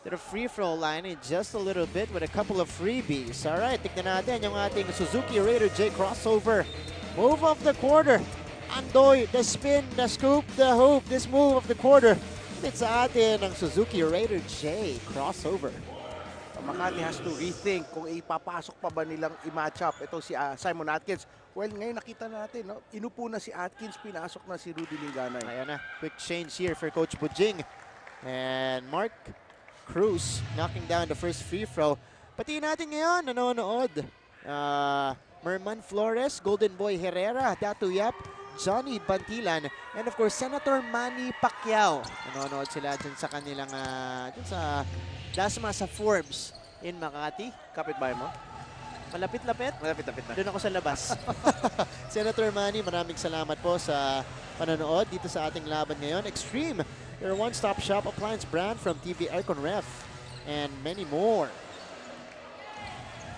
Speaker 2: to the free throw line in just a little bit with a couple of freebies. All right, tignan natin yung ating Suzuki Raider J crossover. Move of the quarter. Andoy, the spin, the scoop, the hoop. This move of the quarter. It's sa atin ang Suzuki Raider J crossover.
Speaker 1: Makati has to rethink kung ipapasok pa ba nilang i-match up ito si Simon Atkins. Well, ngayon nakita natin, no? Inupo na si Atkins, pinasok na si Rudy Linganay.
Speaker 2: Ayan na, quick change here for Coach Bujing. And Mark Cruz knocking down the first free throw. Pati natin ngayon, nanonood. Merman Flores, Golden Boy Herrera, Datu Yap, Johnny Bantilan, and of course, Senator Manny Pacquiao. Nanonood sila dyan sa kanilang, dyan sa Dasma sa Forbes in Makati.
Speaker 1: Kapit-bahay mo?
Speaker 2: Malapit-lapit.
Speaker 1: Malapit-lapit na.
Speaker 2: Doon ako sa labas. Senator Manny, maraming salamat po sa panonood dito sa ating laban ngayon. Extreme, your one-stop shop appliance brand from TV Aircon Ref and many more.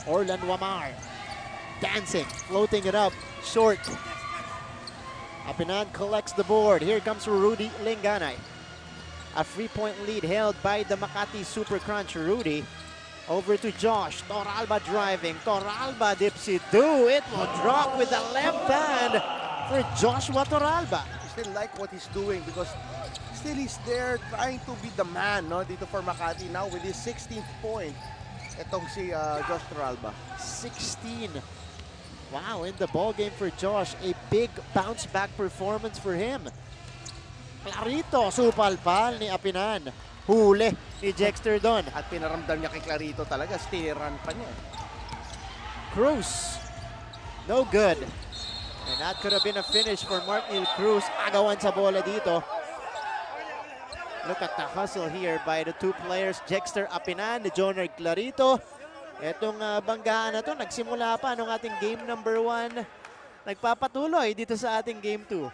Speaker 2: Orlan Wamar, dancing, floating it up, short. Apinan collects the board. Here comes Rudy Linganay. A 3-point lead held by the Makati Super Crunch. Rudy over to Josh. Toralba driving. Toralba dipsy-do. It will drop with the left hand for Joshua Toralba.
Speaker 1: I still like what he's doing because still he's there trying to be the man, no, dito for Makati now with his 16th point. Itong si Josh Toralba.
Speaker 2: 16. Wow, in the ball game for Josh. A big bounce-back performance for him. Clarito, supalpal ni Apinan. Huli ni Jexter doon.
Speaker 1: At pinaramdam niya kay Clarito talaga, stiran pa niya.
Speaker 2: Cruz, no good. And that could have been a finish for Mark Neil Cruz. Agawan sa bola dito. Look at the hustle here by the two players, Jexter Apinan, Joner Clarito. Etong banggaan na to, nagsimula pa nung ating game number 1. Nagpapatuloy dito sa ating game 2.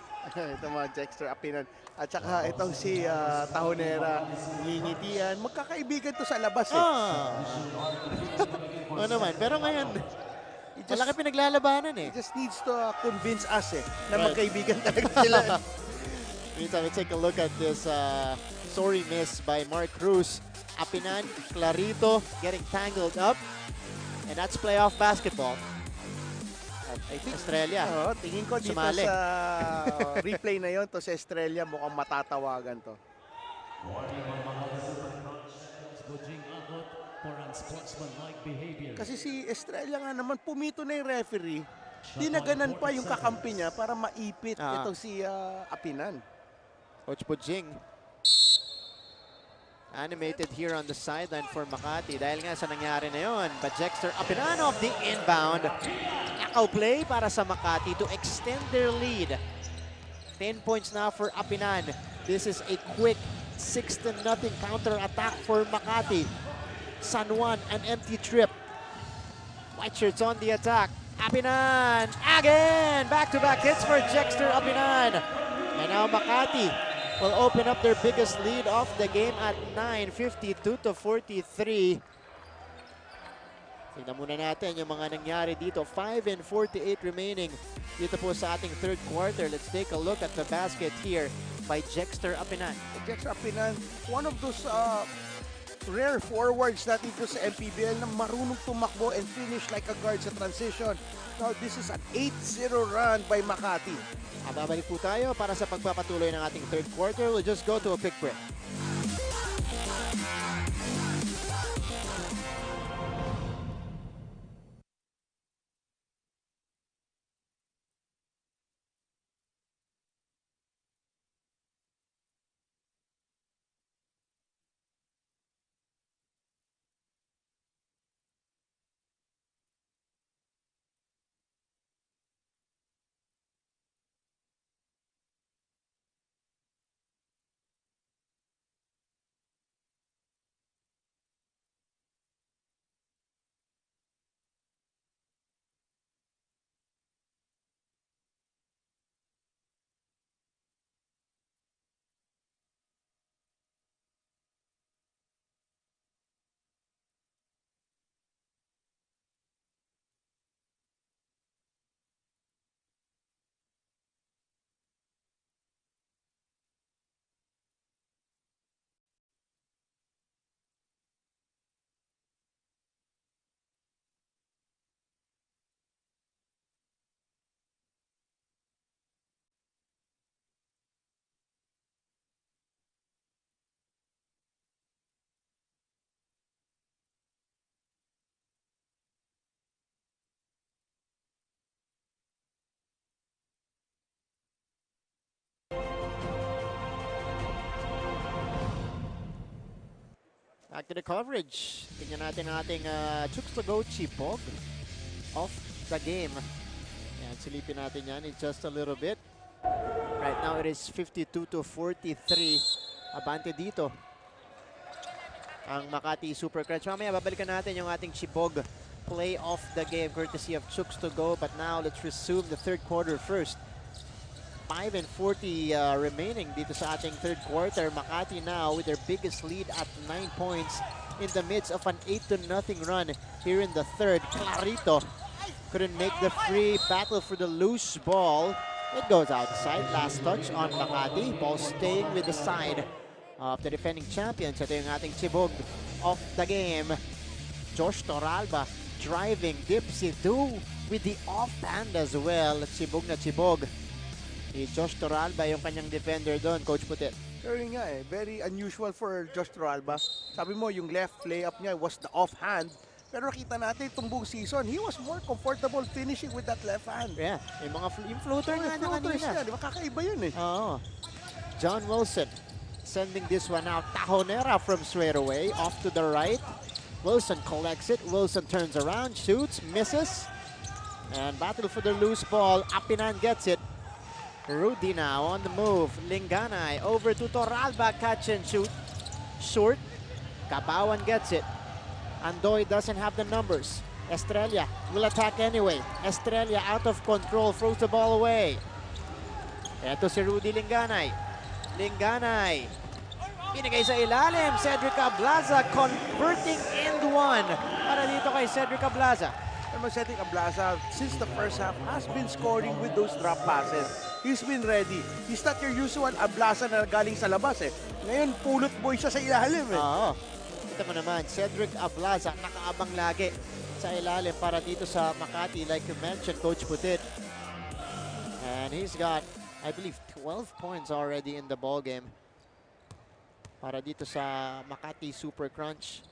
Speaker 1: Ito mga Jexter Apinan. At saka itong si Tahonera, ngingitian. Magkakaibigan to sa labas eh.
Speaker 2: Oo naman, pero ngayon, malaki pinaglalabanan eh.
Speaker 1: He just needs to convince us eh, na magkaibigan talaga sila.
Speaker 2: Meantime, let's take a look at this sorry miss by Mark Cruz. Apinan, Clarito getting tangled up. And that's playoff basketball. I think Estrella.
Speaker 1: Tingin ko dito
Speaker 2: sumali
Speaker 1: sa replay na yon to sa Estrella mukhang matatawagan to. Kasi si Estrella nga naman pumito na yung referee. Dinaganan pa yung kakampi niya para maipit itong si Apinan.
Speaker 2: Coach Bujing animated here on the sideline for Makati dahil nga sa nangyari na yon. But Jexter Apinan off the inbound. Knockout play para sa Makati to extend their lead. 10 points now for Apinan. This is a quick 6-0 counter attack for Makati. San Juan, an empty trip. White shirts on the attack. Apinan again! Back-to-back hits for Jexter Apinan. And now Makati will open up their biggest lead of the game at 9, 52-43. Tingnan muna natin yung mga nangyari dito. 5:48 remaining dito po sa ating third quarter. Let's take a look at the basket here by Jexter Apinan.
Speaker 1: Jexter Apinan, one of those rare forwards natin dito sa MPBL na marunong tumakbo and finish like a guard sa transition. Now, this is an 8-0 run by Makati.
Speaker 2: Babalik po tayo para sa pagpapatuloy ng ating third quarter. We'll just go to a quick break. Back to the coverage. Tingnan natin ang ating Chooks-to-Go Chibog off the game. Yan, silipin natin yan in just a little bit. Right now it is 52-43. Abante dito ang Makati Super Crunch. Mamaya babalikan natin yung ating Chibog play off the game courtesy of Chooks-to-Go. But now let's resume the third quarter first. 5:40 remaining dito sa ating third quarter. Makati now with their biggest lead at 9 points in the midst of an 8-0 run here in the third. Clarito couldn't make the free, battle for the loose ball. It goes outside. Last touch on Makati. Ball staying with the side of the defending champions. Ito yung ating Chibog of the game. Josh Toralba driving. Dipsy Do with the offhand as well. Chibog na Chibog. Si Josh Toralba yung kanyang defender doon, Coach Putit.
Speaker 1: Pero yun nga very unusual for Josh Toralba. Sabi mo, yung left layup niya was the offhand. Pero nakita natin itong buong season, he was more comfortable finishing with that left hand.
Speaker 2: Yeah, yung floater nga niya kanina.
Speaker 1: Di ba kakaiba yun eh.
Speaker 2: Oo. John Wilson sending this one out. Tajonera from straight away, off to the right. Wilson collects it. Wilson turns around, shoots, misses. And battle for the loose ball. Apinan gets it. Rudy now on the move. Linganay over to Toralba. Catch and shoot. Short. Kabawan gets it. Andoy doesn't have the numbers. Estrella will attack anyway. Estrella out of control. Throws the ball away. Eto si Rudy Linganay. Linganay. Pinigay sa ilalim. Cedric Ablaza converting and one. Para dito kay Cedric Ablaza.
Speaker 1: Cedric Ablaza, since the first half, has been scoring with those drop passes. He's been ready. He's not your usual Ablaza na galing sa labas eh. Ngayon, pulot boy siya sa ilalim eh.
Speaker 2: Oo. Kita mo naman, Cedric Ablaza nakaabang lagi sa ilalim para dito sa Makati, like you mentioned, Coach Putit. And he's got, I believe, 12 points already in the ball game para dito sa Makati Super Crunch.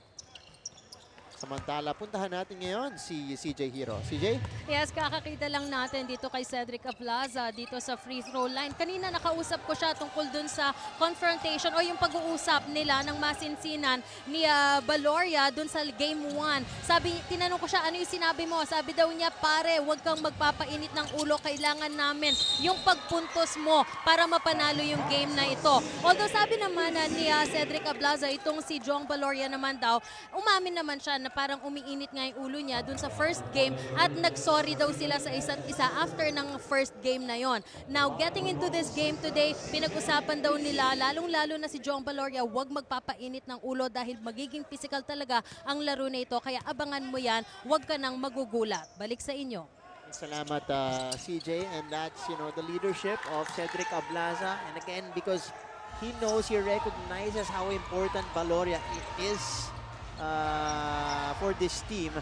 Speaker 2: Samantala, puntahan natin ngayon si CJ Hero. CJ?
Speaker 5: Yes, kakakita lang natin dito kay Cedric Aplaza dito sa free throw line. Kanina nakausap ko siya tungkol dun sa confrontation o yung pag-uusap nila ng masinsinan ni Valoria dun sa game 1. Sabi, tinanong ko siya, ano yung sinabi mo? Sabi daw niya, pare, huwag kang magpapainit ng ulo. Kailangan namin yung pagpuntos mo para mapanalo yung game na ito. Although sabi naman ni Cedric Aplaza, itong si Jong Valoria naman daw, umamin naman siya na parang umiinit nga yung ulo niya dun sa first game at nag-sorry daw sila sa isa't isa after ng first game na yon. Now, getting into this game today, pinag-usapan daw nila, lalong-lalo na si Jong Valoria, huwag magpapainit ng ulo dahil magiging physical talaga ang laro na ito. Kaya abangan mo yan, huwag ka nang magugulat. Balik sa inyo.
Speaker 2: Salamat CJ, and that's the leadership of Cedric Ablaza, and again because he knows, he recognizes how important Valoria is for this team.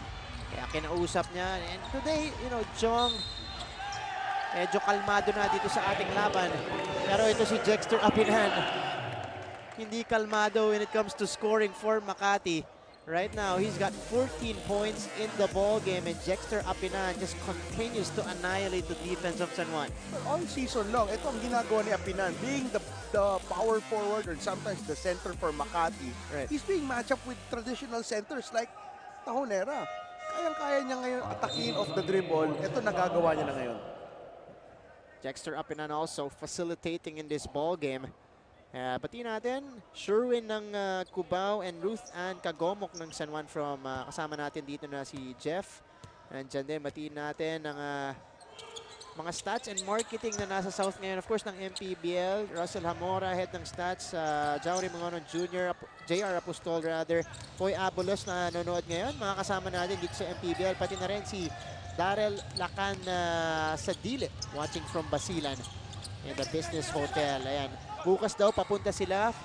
Speaker 2: Kaya kinausap niya, and today Jong medyo kalmado na dito sa ating laban, pero ito si Jexter Apinan hindi kalmado when it comes to scoring for Makati. Right now, he's got 14 points in the ball game, and Jexter Apinan just continues to annihilate the defense of San Juan.
Speaker 1: All season long, ito ang ginagawa ni Apinan, being the power forward or sometimes the center for Makati.
Speaker 2: Right.
Speaker 1: He's being matched up with traditional centers like Tahonera. Kayang-kaya niya ngayon atakin off the dribble. Ito nagagawa niya na ngayon.
Speaker 2: Jexter Apinan also facilitating in this ball game. Pati natin, Sherwin ng Cubao and Ruth Ann Kagomok ng San Juan from kasama natin dito na si Jeff. Nandiyan din, batiin natin ng mga stats and marketing na nasa South ngayon. Of course, ng MPBL, Russell Hamora, head ng stats, Jaury Mangonon Jr., JR Apostol rather, Poy Abulos na nanonood ngayon. Mga kasama natin dito sa MPBL, pati na rin si Darrell Lakan sa Dile, watching from Basilan in the Business Hotel. Ayan. Bukas daw, papunta sila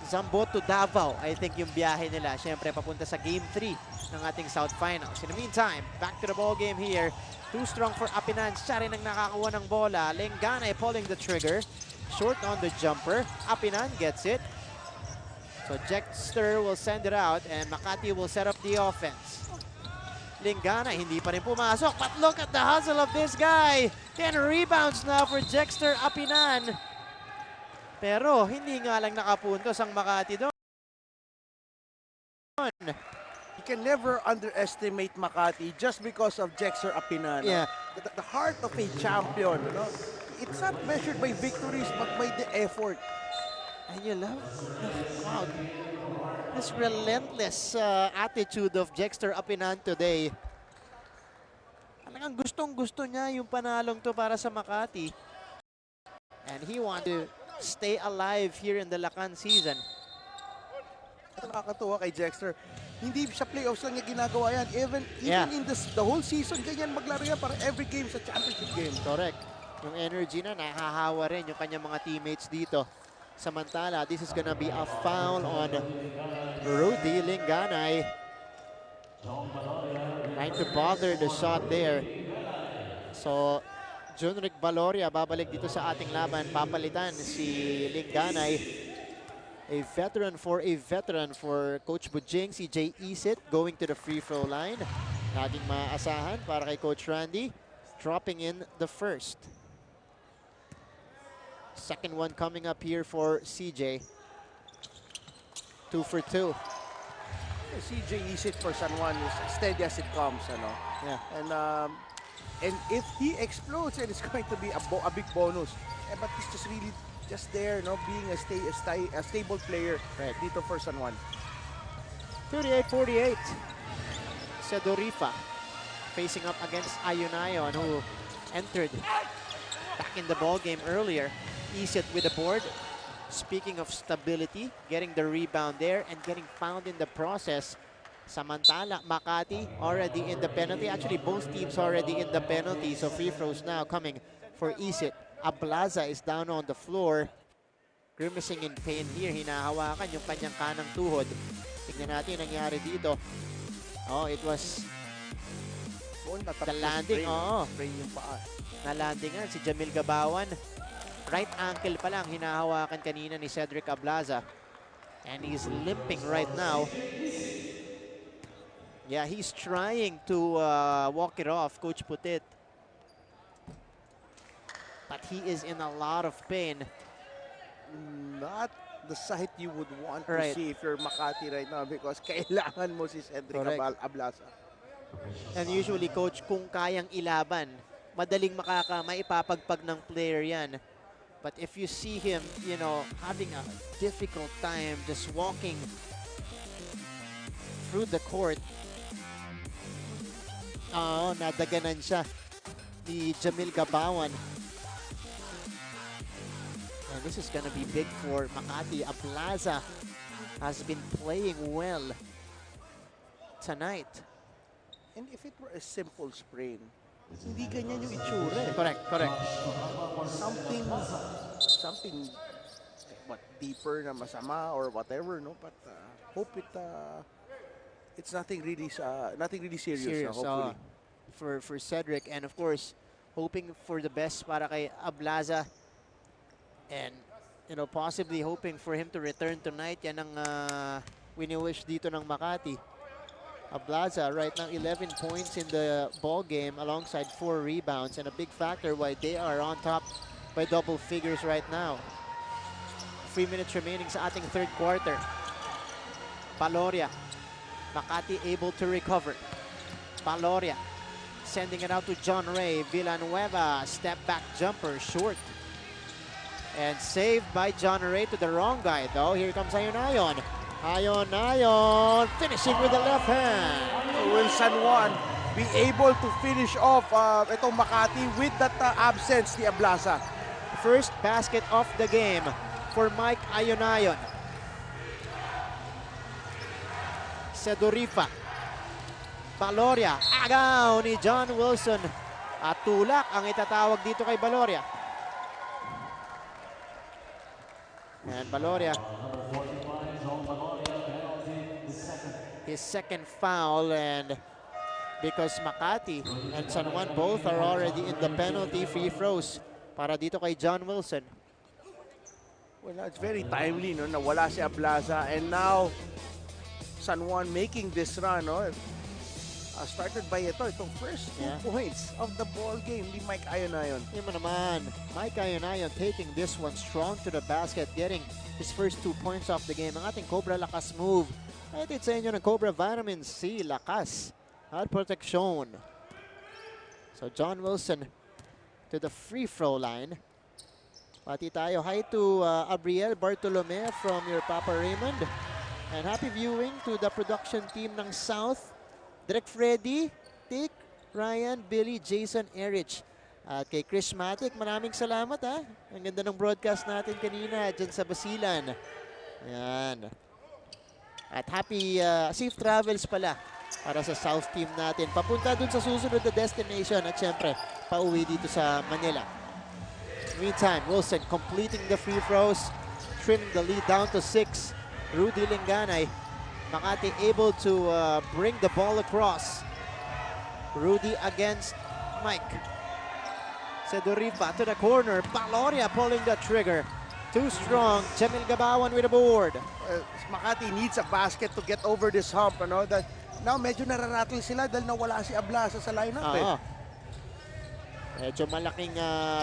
Speaker 2: Zambot to Davao. I think yung biyahe nila. Siyempre, papunta sa Game 3 ng ating South Finals. In the meantime, back to the ball game here. Too strong for Apinan. Siya rin ang nakakakuha ng bola. Lengganay pulling the trigger. Short on the jumper. Apinan gets it. So Jexter will send it out and Makati will set up the offense. Lengganay hindi pa rin pumasok. But look at the hustle of this guy. 10 rebounds now for Jexter Apinan. Pero hindi nga lang nakapuntos ang Makati doon.
Speaker 1: You can never underestimate Makati just because of Jexter Apinan.
Speaker 2: Yeah.
Speaker 1: The heart of a champion. It's not measured by victories but by the effort.
Speaker 2: And you love wow, this relentless attitude of Jexter Apinan today. Talagang gustong-gusto niya yung panalong to para sa Makati. And he wants to stay alive here in the Lakan season.
Speaker 1: Nakakatuwa kay Jexter. Hindi sa playoffs lang niya ginagawa yan. Even in the whole season, ganyan maglaro yan para every game sa championship game.
Speaker 2: Correct. Yung energy na nahahawa rin yung kanyang mga teammates dito. Samantala, this is gonna be a foul on Rudy Lengganay. Trying to bother the shot there. So, Junric Valoria babalik dito sa ating laban. Papalitan si Lengganay. A veteran for Coach Bujing, si Jay Isit going to the free throw line. Laging maaasahan para kay Coach Randy. Dropping in the first. Second one coming up here for CJ. 2 for 2.
Speaker 1: CJ Isit for San Juan is steady as it comes. Yeah. And if he explodes, then it's going to be a big bonus. But he's just really just there, being a stable player dito for San Juan.
Speaker 2: 38-48. Sedorifa facing up against Ayunayon, who entered back in the ball game earlier. Isit with the board. Speaking of stability, getting the rebound there and getting fouled in the process. Samantala, Makati already in the penalty. Actually, both teams already in the penalty. So free throws now coming for Isit. Ablaza is down on the floor. Grimacing in pain here. Hinahawakan yung kanyang kanang tuhod. Tignan natin yung nangyari dito. Oh, it was the landing. Nalandingan si Jamil Gabawan. Right ankle pa lang hinahawakan kanina ni Cedric Ablaza. And he's limping right now. Yeah, he's trying to walk it off, Coach Putit. But he is in a lot of pain.
Speaker 1: Not the sight you would want to
Speaker 2: Right.
Speaker 1: see if you're Makati right now because kailangan mo si Cedric
Speaker 2: Correct.
Speaker 1: Ablasa.
Speaker 2: And usually, Coach, kung kayang ilaban, madaling maipapagpag ng player yan. But if you see him, you know, having a difficult time just walking through the court, nadaganan siya ni Jamil Gabawan. And this is gonna be big for Makati. Aplaza has been playing well tonight.
Speaker 1: And if it were a simple sprain, hindi ganyan yung itsura eh.
Speaker 2: Correct, correct.
Speaker 1: Something what deeper na masama or whatever, no? But hope it's nothing really serious, na, hopefully.
Speaker 2: For Cedric, and of course hoping for the best para kay Ablaza, and you know, possibly hoping for him to return tonight. Yan ang wini-wish dito ng Makati. Ablaza right now 11 points in the ball game alongside 4 rebounds, and a big factor why they are on top by double figures right now. 3 minutes remaining sa ating third quarter. Paloria, Makati able to recover. Paloria sending it out to John Ray. Villanueva, step back jumper, short. And saved by John Ray to the wrong guy though. Here comes Ayonayon. Ayonayon finishing with the left hand.
Speaker 1: Will San Juan be able to finish off itong Makati with that absence ni Ablasa?
Speaker 2: First basket of the game for Mike Ayonayon. Sedorifa. Baloria. Agaw ni John Wilson. At tulak ang itatawag dito kay Baloria. And Baloria, his second foul, and because Makati and San Juan both are already in the penalty free throws para dito kay John Wilson.
Speaker 1: Well, it's very timely, no? Nawala si Ablasa, and now San Juan making this run, no? Started by itong first 2 points of the ball game ni Mike Ayonayon.
Speaker 2: Yun mo naman, Mike Ayonayon taking this one strong to the basket, getting his first 2 points off the game. Ang ating Cobra Lakas move. Hatid sa inyo ng Cobra Vitamin C, Lakas at Protection. So John Wilson to the free throw line. Pati tayo. Hi to Abriel Bartolome from your Papa Raymond. And happy viewing to the production team ng South. Direk Freddy, Tick, Ryan, Billy, Jason, Erich. At kay Chris Matic, maraming salamat ha. Ang ganda ng broadcast natin kanina dyan sa Basilan. Ayan. At happy safe travels pala para sa South team natin. Papunta dun sa susunod na destination at syempre, pauwi dito sa Manila. Meantime, Wilson completing the free throws, trimming the lead down to 6. Rudy Linganay, Makati able to bring the ball across. Rudy against Mike. Sedorifa to the corner. Baloria pulling the trigger. Too strong. Jamil Gabawan with a board.
Speaker 1: Makati needs a basket to get over this hump. Ano? That now medyo nararattle sila dahil nawala si Ablasa sa lineup.
Speaker 2: Medyo malaking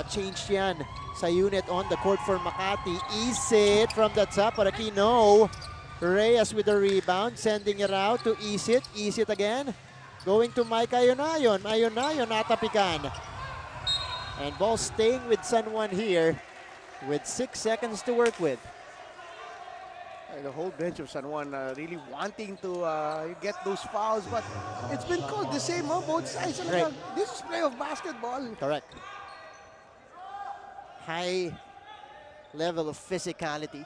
Speaker 2: change yan sa unit on the court for Makati. Isit from the top para Kino. Reyes with the rebound, sending it out to Isit. Isit again. Going to Mike Ayonayon. Ayonayon natapikan. And ball staying with San Juan here with 6 seconds to work with.
Speaker 1: The whole bench of San Juan really wanting to get those fouls, but it's been called the same on both sides.
Speaker 2: Right.
Speaker 1: This is play of basketball.
Speaker 2: Correct. High level of physicality.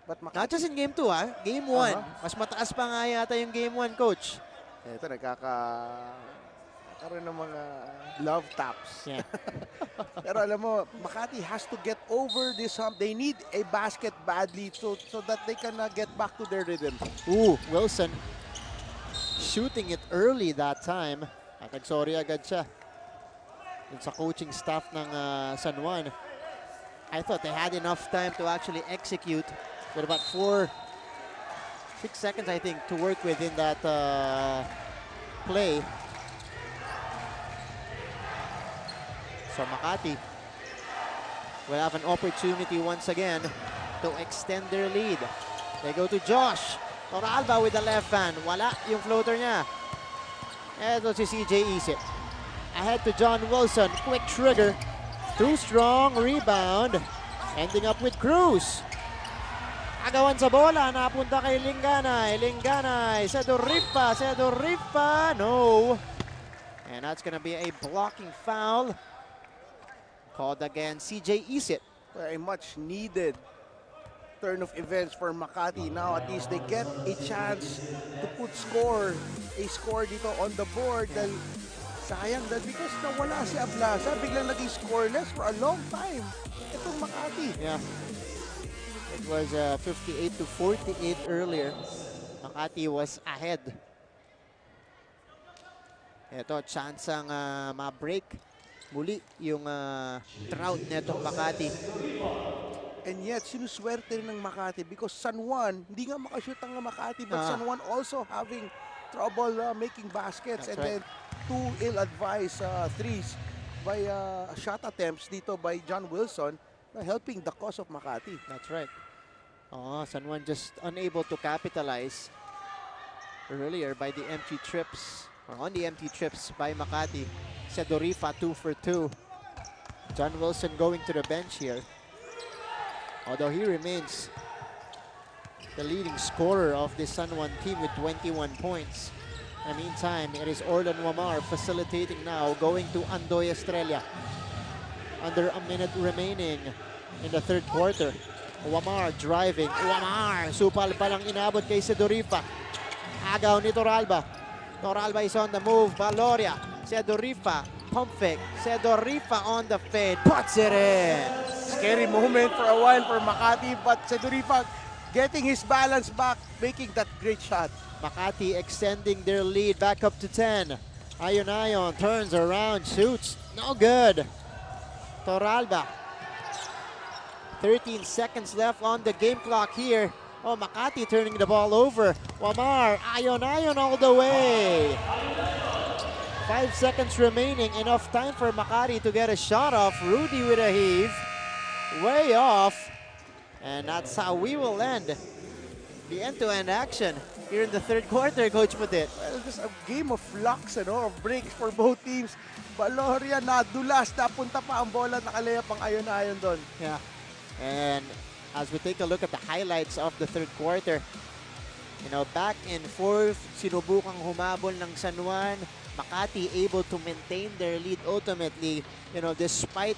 Speaker 1: But
Speaker 2: Not just in game 2 game 1. Mas mataas pa nga yata yung game 1, coach.
Speaker 1: Ito nagkakaroon ng mga love taps.
Speaker 2: Yeah.
Speaker 1: Pero alam mo, Makati has to get over this hump. They need a basket badly so that they can get back to their rhythm.
Speaker 2: Ooh, Wilson shooting it early that time. At nagsorry agad siya dun sa coaching staff ng San Juan. I thought they had enough time to actually execute. With about 6 seconds, I think, to work with in that play. So Makati will have an opportunity once again to extend their lead. They go to Josh. Toralba with the left hand. Wala yung floater niya. Eto si CJ Isip. Ahead to John Wilson. Quick trigger. Too strong. Rebound. Ending up with Cruz. Agawan sa bola. Napunta kay Linganay. Linganay. Sedorifa. No. And that's gonna be a blocking foul. Called again CJ Isip.
Speaker 1: A much needed turn of events for Makati. Now at least they get a chance to put a score dito on the board. Dahil sayang dahil because nawala si Ablasa, biglang naging scoreless for a long time. Itong Makati.
Speaker 2: Yeah. It was 58 to 48 earlier. Makati was ahead. Ito, chance ang ma-break muli yung drought netong Makati.
Speaker 1: And yet, sinuswerte rin ng Makati because San Juan, hindi nga makashoot ang Makati, but San Juan also having trouble making baskets.
Speaker 2: That's
Speaker 1: and
Speaker 2: right.
Speaker 1: then two ill-advised threes by shot attempts dito by John Wilson, helping the cause of Makati.
Speaker 2: That's right. San Juan just unable to capitalize earlier by the empty trips, or on the empty trips by Makati. Sedorifa 2 for 2. John Wilson going to the bench here. Although he remains the leading scorer of the San Juan team with 21 points. In the meantime, it is Orlan Wamar facilitating now, going to Andoy Estrella. Under a minute remaining in the third quarter. Wamar driving. Wamar, supal pa lang inabot kay Sedorifa. Agaw ni Toralba. Toralba is on the move. Valoria. Sedorifa. Pump fake. Sedorifa on the fade. Puts it in.
Speaker 1: Scary moment for a while for Makati, but Sedorifa getting his balance back, making that great shot.
Speaker 2: Makati extending their lead back up to 10. Ayon turns around, shoots. No good. Toralba. 13 seconds left on the game clock here. Oh, Makati turning the ball over. Wamar, Ayon all the way. 5 seconds remaining. Enough time for Makati to get a shot off. Rudy with a heave. Way off. And that's how we will end the end-to-end action here in the third quarter, Coach Mutit.
Speaker 1: Well, just a game of flux, of breaks for both teams. Valoria nadulas, napunta pa ang bola, nakalayap ang ayon doon.
Speaker 2: Yeah. And as we take a look at the highlights of the third quarter, back and forth, sinubukang humabol ng San Juan. Makati able to maintain their lead ultimately, despite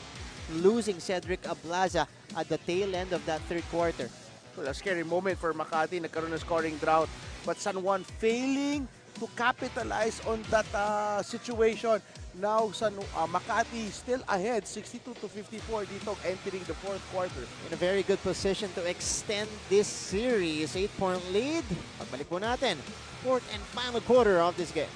Speaker 2: losing Cedric Ablaza at the tail end of that third quarter.
Speaker 1: Well, a scary moment for Makati, nagkaroon ng scoring drought. But San Juan failing to capitalize on that situation. Now, Makati still ahead, 62 to 54 dito entering the fourth quarter.
Speaker 2: In a very good position to extend this series. 8-point lead. Pagbalik po natin, fourth and final quarter of this game.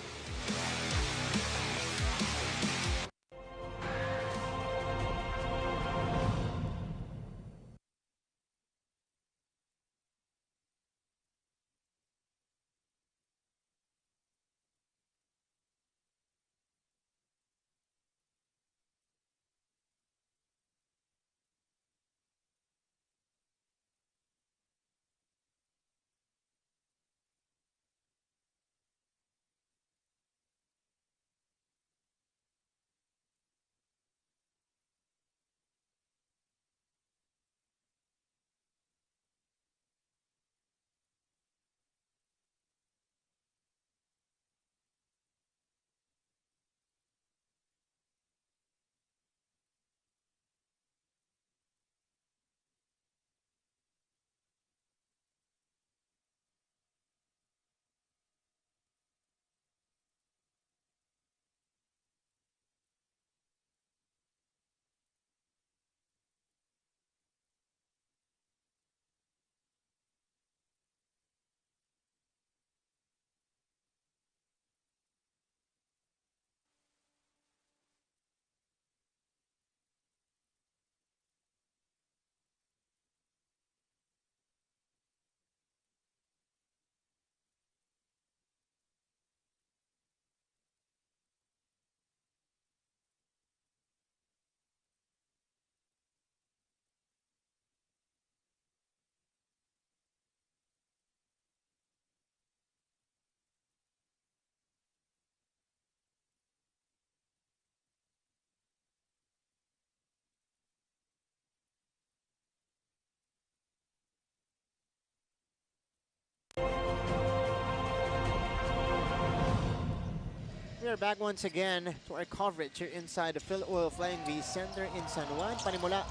Speaker 2: we are back once again to our coverage here inside the FILOIL Flying V Center in San Juan. Panimula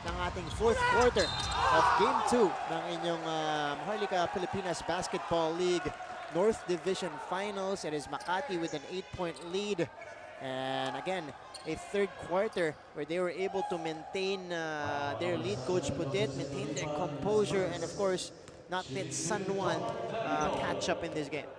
Speaker 2: ng ating fourth quarter of Game 2 ng inyong Maharlika Pilipinas Basketball League North Division Finals. It is Makati with an 8-point lead. And again, a third quarter where they were able to maintain their lead. Coach Putit maintain their composure and of course not let San Juan catch up in this game.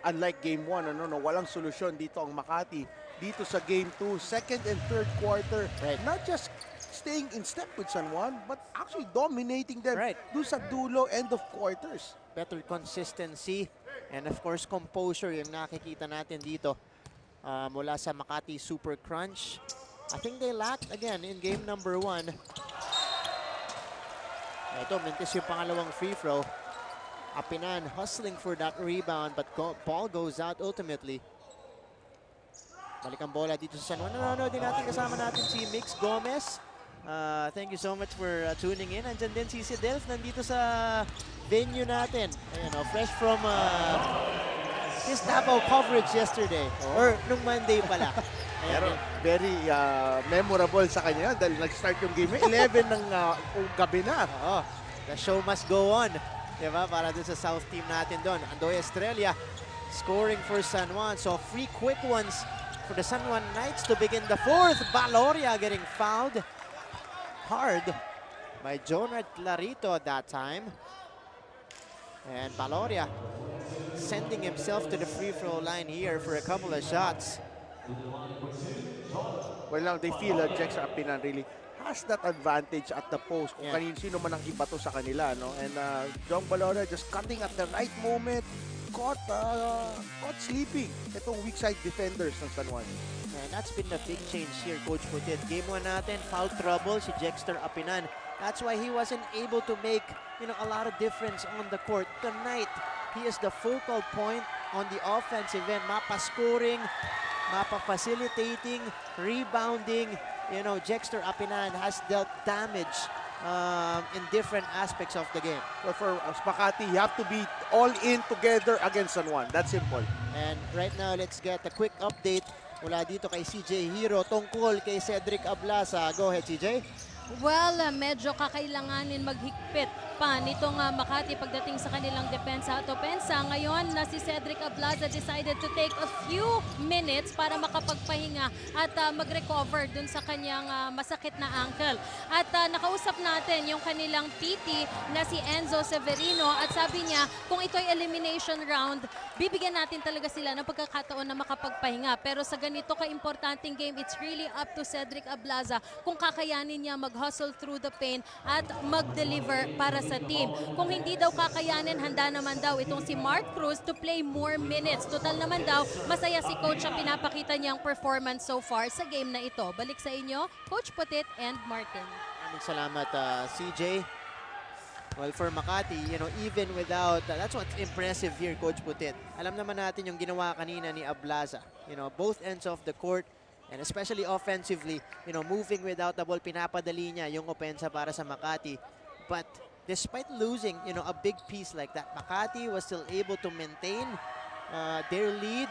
Speaker 1: Unlike Game 1, walang solusyon dito ang Makati. Dito sa Game 2, second and third quarter, not just staying in step with San Juan, but actually dominating them doon sa dulo, end of quarters.
Speaker 2: Better consistency and of course composure yung nakikita natin dito mula sa Makati Super Crunch. I think they lacked again in game number 1. Ito, mintis yung pangalawang free throw. Apinan hustling for that rebound but ball goes out ultimately. Balik ang bola dito sa San Juan. Nanonood din natin, kasama natin si Mix Gomez. Thank you so much for tuning in. Andyan din si Delf nandito sa venue natin. Ayan, fresh from his Davao coverage yesterday. Or nung Monday pala.
Speaker 1: Pero very memorable sa kanya dahil nag-start yung game. 11 ng gabi na.
Speaker 2: The show must go on. Diba? Para dun sa South team natin doon. Andoy Estrella scoring for San Juan. So 3 quick ones for the San Juan Knights to begin the fourth. Valoria getting fouled hard by Jonard Clarito at that time. And Valoria sending himself to the free throw line here for a couple of shots.
Speaker 1: Well, they feel that Jexter Apinan really has that advantage at the post kung sino man ang iba to sa kanila, no? And John Valoria just cutting at the right moment, caught sleeping itong weak side defenders ng San Juan.
Speaker 2: And that's been the big change here, Coach Putit. Game 1 natin, foul trouble si Jexter Apinan. That's why he wasn't able to make, a lot of difference on the court. Tonight, he is the focal point on the offensive end. Mapa-scoring, mapa-facilitating, rebounding. Jexter Apinan has dealt damage in different aspects of the game.
Speaker 1: But for Makati, you have to be all in together against San Juan. That's simple.
Speaker 2: And right now, let's get a quick update mula dito kay CJ Hero tungkol kay Cedric Ablasa. Go ahead, CJ.
Speaker 5: Well, medyo kakailanganin maghigpit pa nitong Makati pagdating sa kanilang depensa at opensa. Ngayon na si Cedric Ablaza decided to take a few minutes para makapagpahinga at mag-recover dun sa kanyang masakit na ankle. At nakausap natin yung kanilang PT na si Enzo Severino at sabi niya kung ito'y elimination round, bibigyan natin talaga sila ng pagkakataon na makapagpahinga. Pero sa ganito ka-importanting game, it's really up to Cedric Ablaza kung kakayanin niya mag-hustle through the pain at mag-deliver para sa team. Kung hindi daw kakayanin, handa naman daw itong si Mark Cruz to play more minutes. Total naman daw, masaya si Coach sa pinapakita niyang performance so far sa game na ito. Balik sa inyo, Coach Putit and Martin.
Speaker 2: Maraming salamat, CJ. Well, for Makati, even without, that's what's impressive here, Coach Putit. Alam naman natin yung ginawa kanina ni Ablaza. Both ends of the court, and especially offensively, moving without the ball, pinapadali niya yung opensa para sa Makati. But despite losing, a big piece like that, Makati was still able to maintain their lead,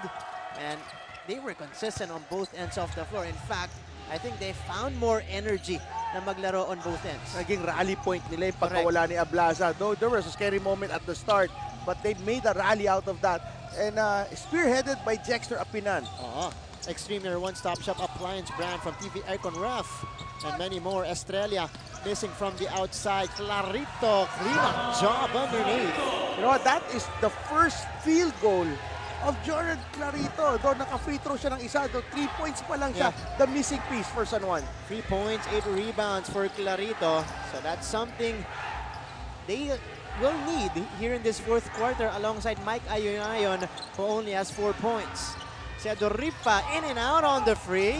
Speaker 2: and they were consistent on both ends of the floor. In fact, I think they found more energy na maglaro on both ends.
Speaker 1: Naging rally point nila yung pagkawala ni Ablaza. Though there was a scary moment at the start, but they made a rally out of that. And spearheaded by Jexter Apinan.
Speaker 2: Extreme Air One-Stop Shop Appliance brand from TV Aircon Ref and many more. Estrella missing from the outside. Clarito, clean up job underneath.
Speaker 1: You know what? That is the first field goal of Jordan Clarito. Doon naka-free throw siya ng isa. Doon 3 points pa lang siya. The missing piece for San Juan.
Speaker 2: 3 points, 8 rebounds for Clarito. So that's something they will need here in this fourth quarter alongside Mike Ayonayon, who only has 4 points. Sedoripa in and out on the free.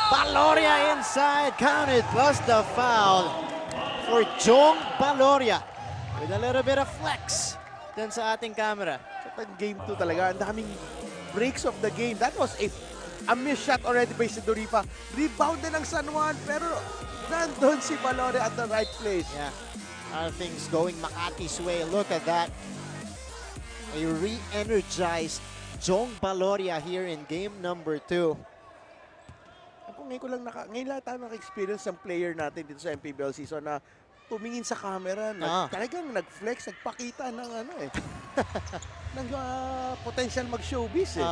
Speaker 2: Valoria inside, counted, plus the foul for Jong Valoria. With a little bit of flex dun sa ating camera.
Speaker 1: Game 2 talaga, ang daming breaks of the game. That was a missed shot already by Sedoripa. Rebounded ng San Juan, pero nandun si Valoria at the right place.
Speaker 2: Yeah, things going Makati's way. Look at that. A re-energized Jong Baloria here in game number 2.
Speaker 1: Ako ngayon lang tayo naka-experience ng player natin dito sa MPBL season na tumingin sa camera, talagang nag-flex, nagpakita ng ng potential mag-showbiz eh.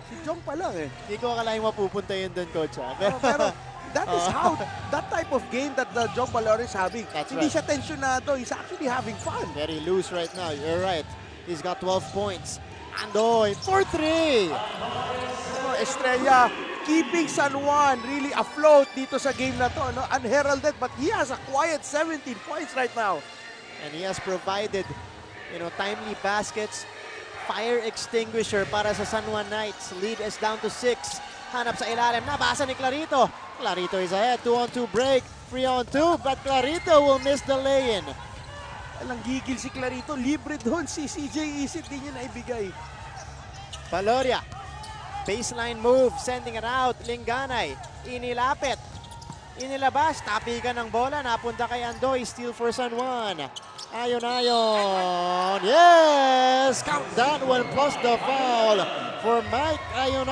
Speaker 1: Si Jong pa lang eh.
Speaker 2: Hindi ko akalaing mapupunta yun doon, coach.
Speaker 1: Pero that is how, that type of game that the Jong Baloria is having. Hindi siya tensionado, he's actually having fun.
Speaker 2: Very loose right now, you're right. He's got 12 points. Andoy, 4-3!
Speaker 1: Estrella keeping San Juan really afloat dito sa game na to, no? Unheralded, but he has a quiet 17 points right now.
Speaker 2: And he has provided, timely baskets, fire extinguisher para sa San Juan Knights. Lead is down to 6. Hanap sa ilalim, nabasa ni Clarito. Clarito is ahead, 2-on-2 break, 3-on-2, but Clarito will miss the lay-in.
Speaker 1: Alang gigil si Clarito, libre doon si CJ Isit, di niya naibigay.
Speaker 2: Baloria, baseline move, sending it out. Linganay, inilapit. Inilabas, tapikan ng bola, napunta kay Andoy, steal for San Juan. Ayon. Yes! Count that one plus the foul for Mike Ayon.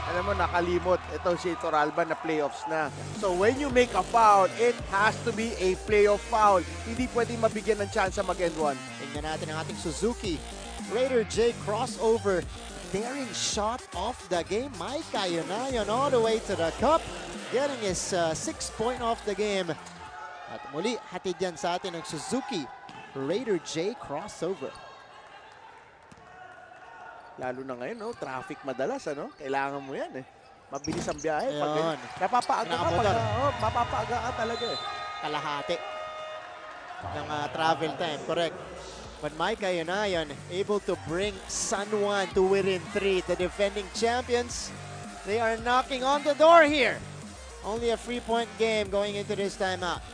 Speaker 1: Alam mo, nakalimot itong si Toralba na playoffs na. So when you make a foul, it has to be a playoff foul. Hindi pwedeng mabigyan ng chance mag-end one.
Speaker 2: Tingnan natin ang ating Suzuki. Raider J crossover. Daring shot off the game. Mike Ayon all the way to the cup. Getting his 6th point off the game. At muli, hatid yan sa atin ng Suzuki. Raider J crossover.
Speaker 1: Lalo na ngayon, no? Traffic madalas, ano? Kailangan mo yan, eh. Mabilis ang biyahe.
Speaker 2: Ayun.
Speaker 1: Napapaaga ka mapapaaga ka talaga, eh.
Speaker 2: Kalahati ng travel time, correct. But Mike Ayon able to bring San Juan to within 3. The defending champions, they are knocking on the door here. Only a 3-point game going into this timeout.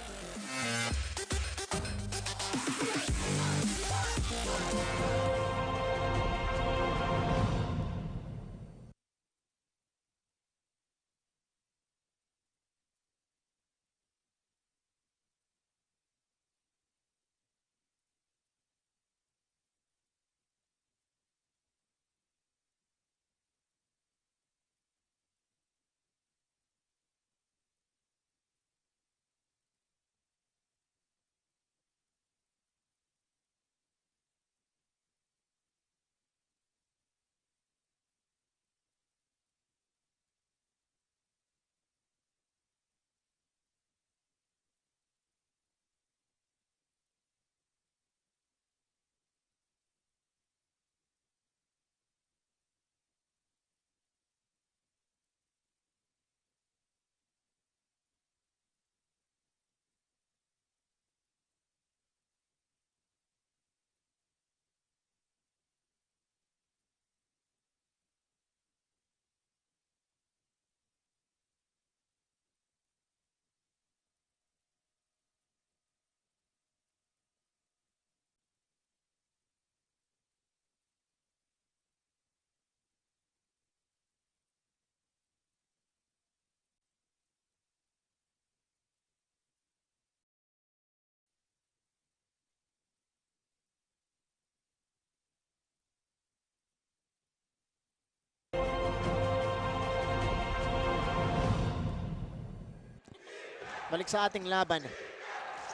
Speaker 2: Balik sa ating laban.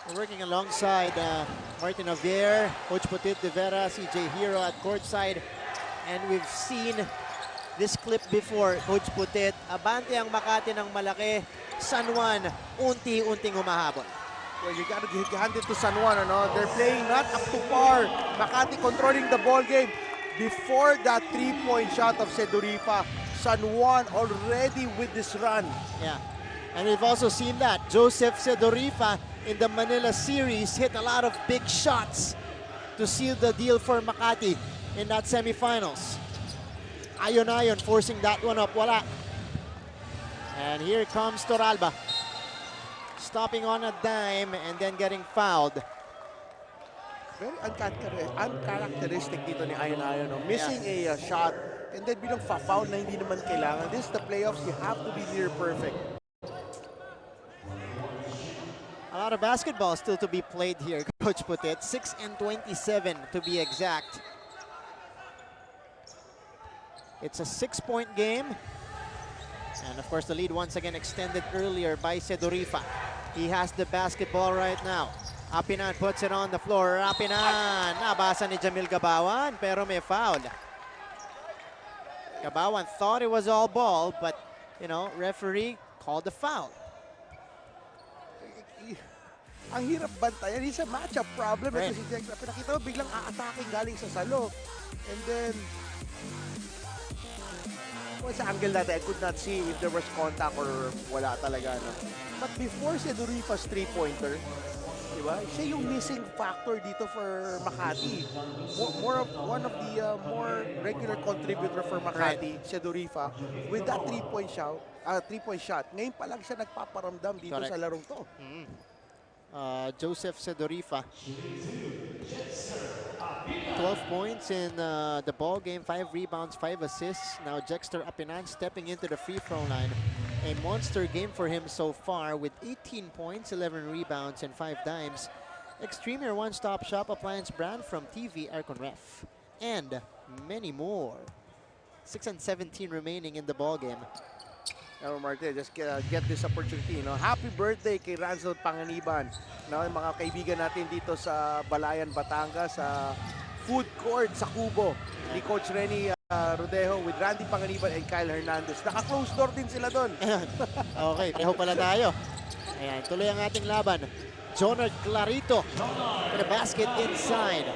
Speaker 2: We're working alongside Martin Javier, Coach Putit de Vera, CJ Hero at courtside. And we've seen this clip before, Coach Putit. Abante ang Makati ng malaki. San Juan, unti-unting humahabol.
Speaker 1: Well, you gotta hand it to San Juan, ano? They're playing not up to par. Makati controlling the ball game. Before that 3-point shot of Sedurifa, San Juan already with this run.
Speaker 2: Yeah. And we've also seen that. Joseph Sedurifa in the Manila series hit a lot of big shots to seal the deal for Makati in that semifinals. Ayon forcing that one up. Wala. And here comes Toralba. Stopping on a dime and then getting fouled.
Speaker 1: Very uncharacteristic dito ni Ayon. No? Missing a shot and then bilang foul na hindi naman kailangan. This is the playoffs. You have to be near perfect.
Speaker 2: A lot of basketball still to be played here, Coach Putit. 6 and 27 to be exact. It's a 6-point game. And of course, the lead once again extended earlier by Sedorifa. He has the basketball right now. Apinan puts it on the floor. Apinan, nabasa ni Jamil Gabawan, pero may foul. Gabawan thought it was all ball, but, you know, referee called the foul.
Speaker 1: Ang hirap bantayan. It's a matchup problem.
Speaker 2: Right.
Speaker 1: Ito si Jack. Pinakita mo, biglang a-attacking galing sa salo. And then, sa angle natin, I could not see if there was contact or wala talaga. No? But before si Dorifa's three-pointer, di ba? Siya yung missing factor dito for Makati. One of the more regular contributor for Makati, si Dorifa, with that three-point shot. Ngayon pa lang siya nagpaparamdam dito sa larong to.
Speaker 2: Joseph Sedorifa. 12 points in the ball game, 5 rebounds, 5 assists. Now Jexter Apinan stepping into the free throw line. A monster game for him so far with 18 points, 11 rebounds, and 5 dimes. Extreme, your one-stop shop appliance brand from TV, Aircon Ref, and many more. 6 and 17 remaining in the ball game.
Speaker 1: Martin, just get this opportunity. No? Happy birthday kay Ranzel Panganiban. No, yung mga kaibigan natin dito sa Balayan, Batangas, sa food court sa Kubo. Ni Coach Renny Rodejo with Randy Panganiban and Kyle Hernandez. Naka-close door din sila doon.
Speaker 2: Okay, peho pala tayo. Ayan, tuloy ang ating laban. Jonard Clarito with a basket inside.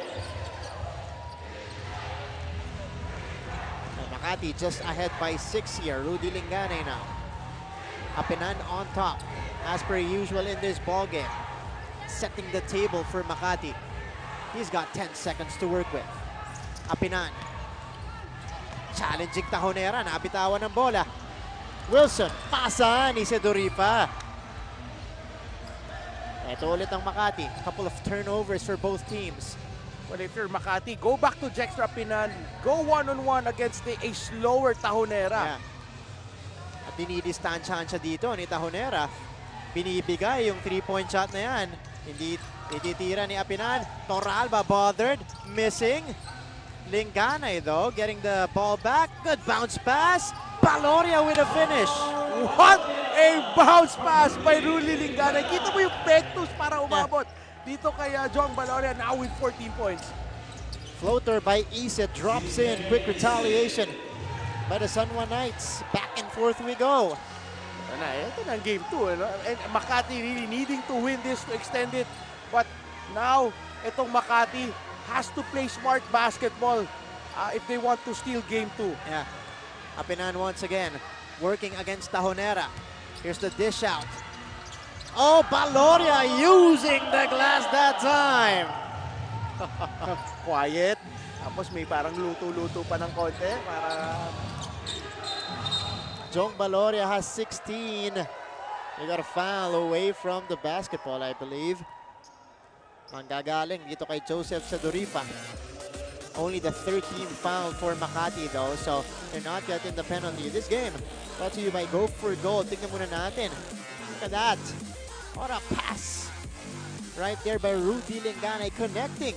Speaker 2: Makati just ahead by 6 here. Rudy Lingane now. Apinan on top, as per usual in this ball game. Setting the table for Makati. He's got 10 seconds to work with. Apinan. Challenging Tahonera. Nabitawan ng bola. Wilson. Pasa ni Sedorifa. Ito ulit ang Makati. Couple of turnovers for both teams.
Speaker 1: Well, if you're Makati, go back to Jexter Apinan. Go one-on-one against a slower Tahonera.
Speaker 2: Yeah. At dinidistansyahan siya dito ni Tahonera. Binibigay yung 3-point shot na yan. Hindi ititira ni Apinan. Torralba bothered. Missing. Lingganay though, getting the ball back. Good bounce pass. Baloria with a finish.
Speaker 1: What a bounce pass by Rudy Lingganay. Kita mo yung pectus para umabot. Dito kay John Baloria now with 14 points.
Speaker 2: Floater by Isa drops in. Quick retaliation by the San Juan Knights. Back and forth we go.
Speaker 1: Ito na ang game 2. And Makati really needing to win this to extend it. But now, itong Makati has to play smart basketball if they want to steal game 2.
Speaker 2: Yeah. Apinan once again working against Tahonera. Here's the dish out. Oh, Baloria using the glass that time.
Speaker 1: Quiet. Tapos may parang luto-luto pa ng konti para...
Speaker 2: Jong Baloria has 16. They got a foul away from the basketball, I believe. Manggagaling dito kay Joseph Sedorifa. Only the 13th foul for Makati though, so they're not yet in the penalty. This game brought to you by Go for Gold. Tingnan muna natin. Look at that. What a pass. Right there by Rudy Lingganay connecting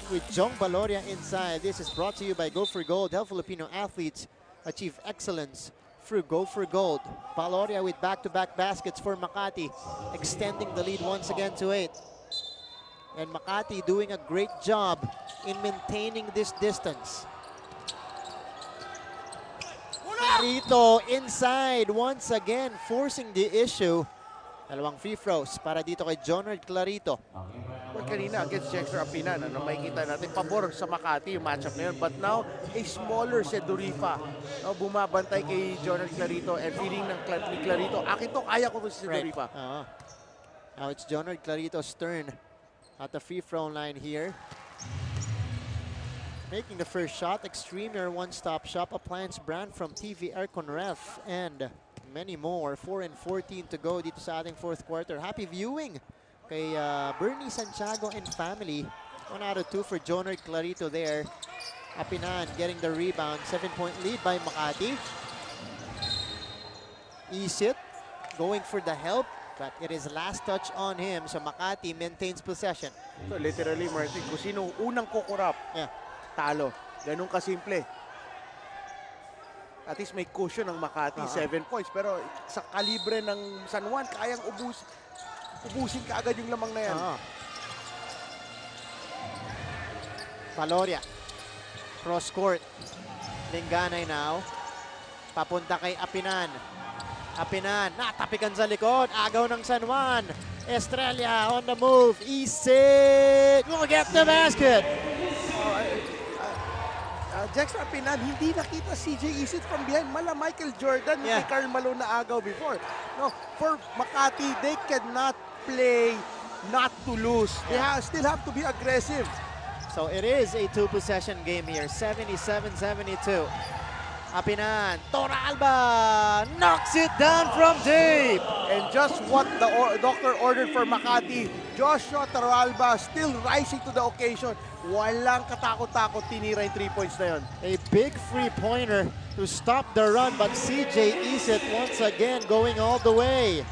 Speaker 2: with Jong Baloria inside. This is brought to you by Go for Gold. Help Filipino athletes achieve excellence through Go for Gold. Baloria with back-to-back baskets for Makati, extending the lead once again to 8. And Makati doing a great job in maintaining this distance. Clarito inside once again, forcing the issue. Dalawang free throws para dito kay Jonard Clarito.
Speaker 1: Well, kanina against Jexter Apinan, makikita natin pabor sa Makati yung matchup na yun. But now, a smaller Sedorifa. Bumabantay kay Jonard Clarito and feeling ng Clarito, akin to, kaya ko to si Sedorifa.
Speaker 2: Right. Now it's Jonard Clarito's turn at the free throw line here. Making the first shot. Extreme, your one-stop shop appliance brand from TV, Aircon Ref, and many more. 4 and 14 to go dito sa ating fourth quarter. Happy viewing kay Bernie Santiago and family. 1 out of 2 for Jonard Clarito there. Apinan getting the rebound. 7-point lead by Makati. Isit going for the help, but it is last touch on him. So Makati maintains possession.
Speaker 1: So literally, Martin, kung sino unang kukurap, talo. Ganun kasimple. At least may cushion ng Makati, 7 points. Pero sa kalibre ng San Juan, kayang ubusin ka agad yung lamang na yan.
Speaker 2: Valoria. Cross court. Linganay now. Papunta kay Apinan. Apinan, natapikan sa likod. Agaw ng San Juan. Estrella on the move. Isid will get the basket.
Speaker 1: Dexter Apinan, hindi nakita CJ Isid from behind. Mala Michael Jordan, kay Karl Malone na agaw before. No, for Makati, they cannot play not to lose. They still have to be aggressive.
Speaker 2: So it is a 2-possession game here, 77-72. Apinan, Toralba knocks it down from deep.
Speaker 1: And just what the doctor ordered for Makati, Joshua Toralba still rising to the occasion. Walang katakot-takot, tinira yung 3 points na yun.
Speaker 2: A big free-pointer to stop the run, but CJ Isid once again going all the way.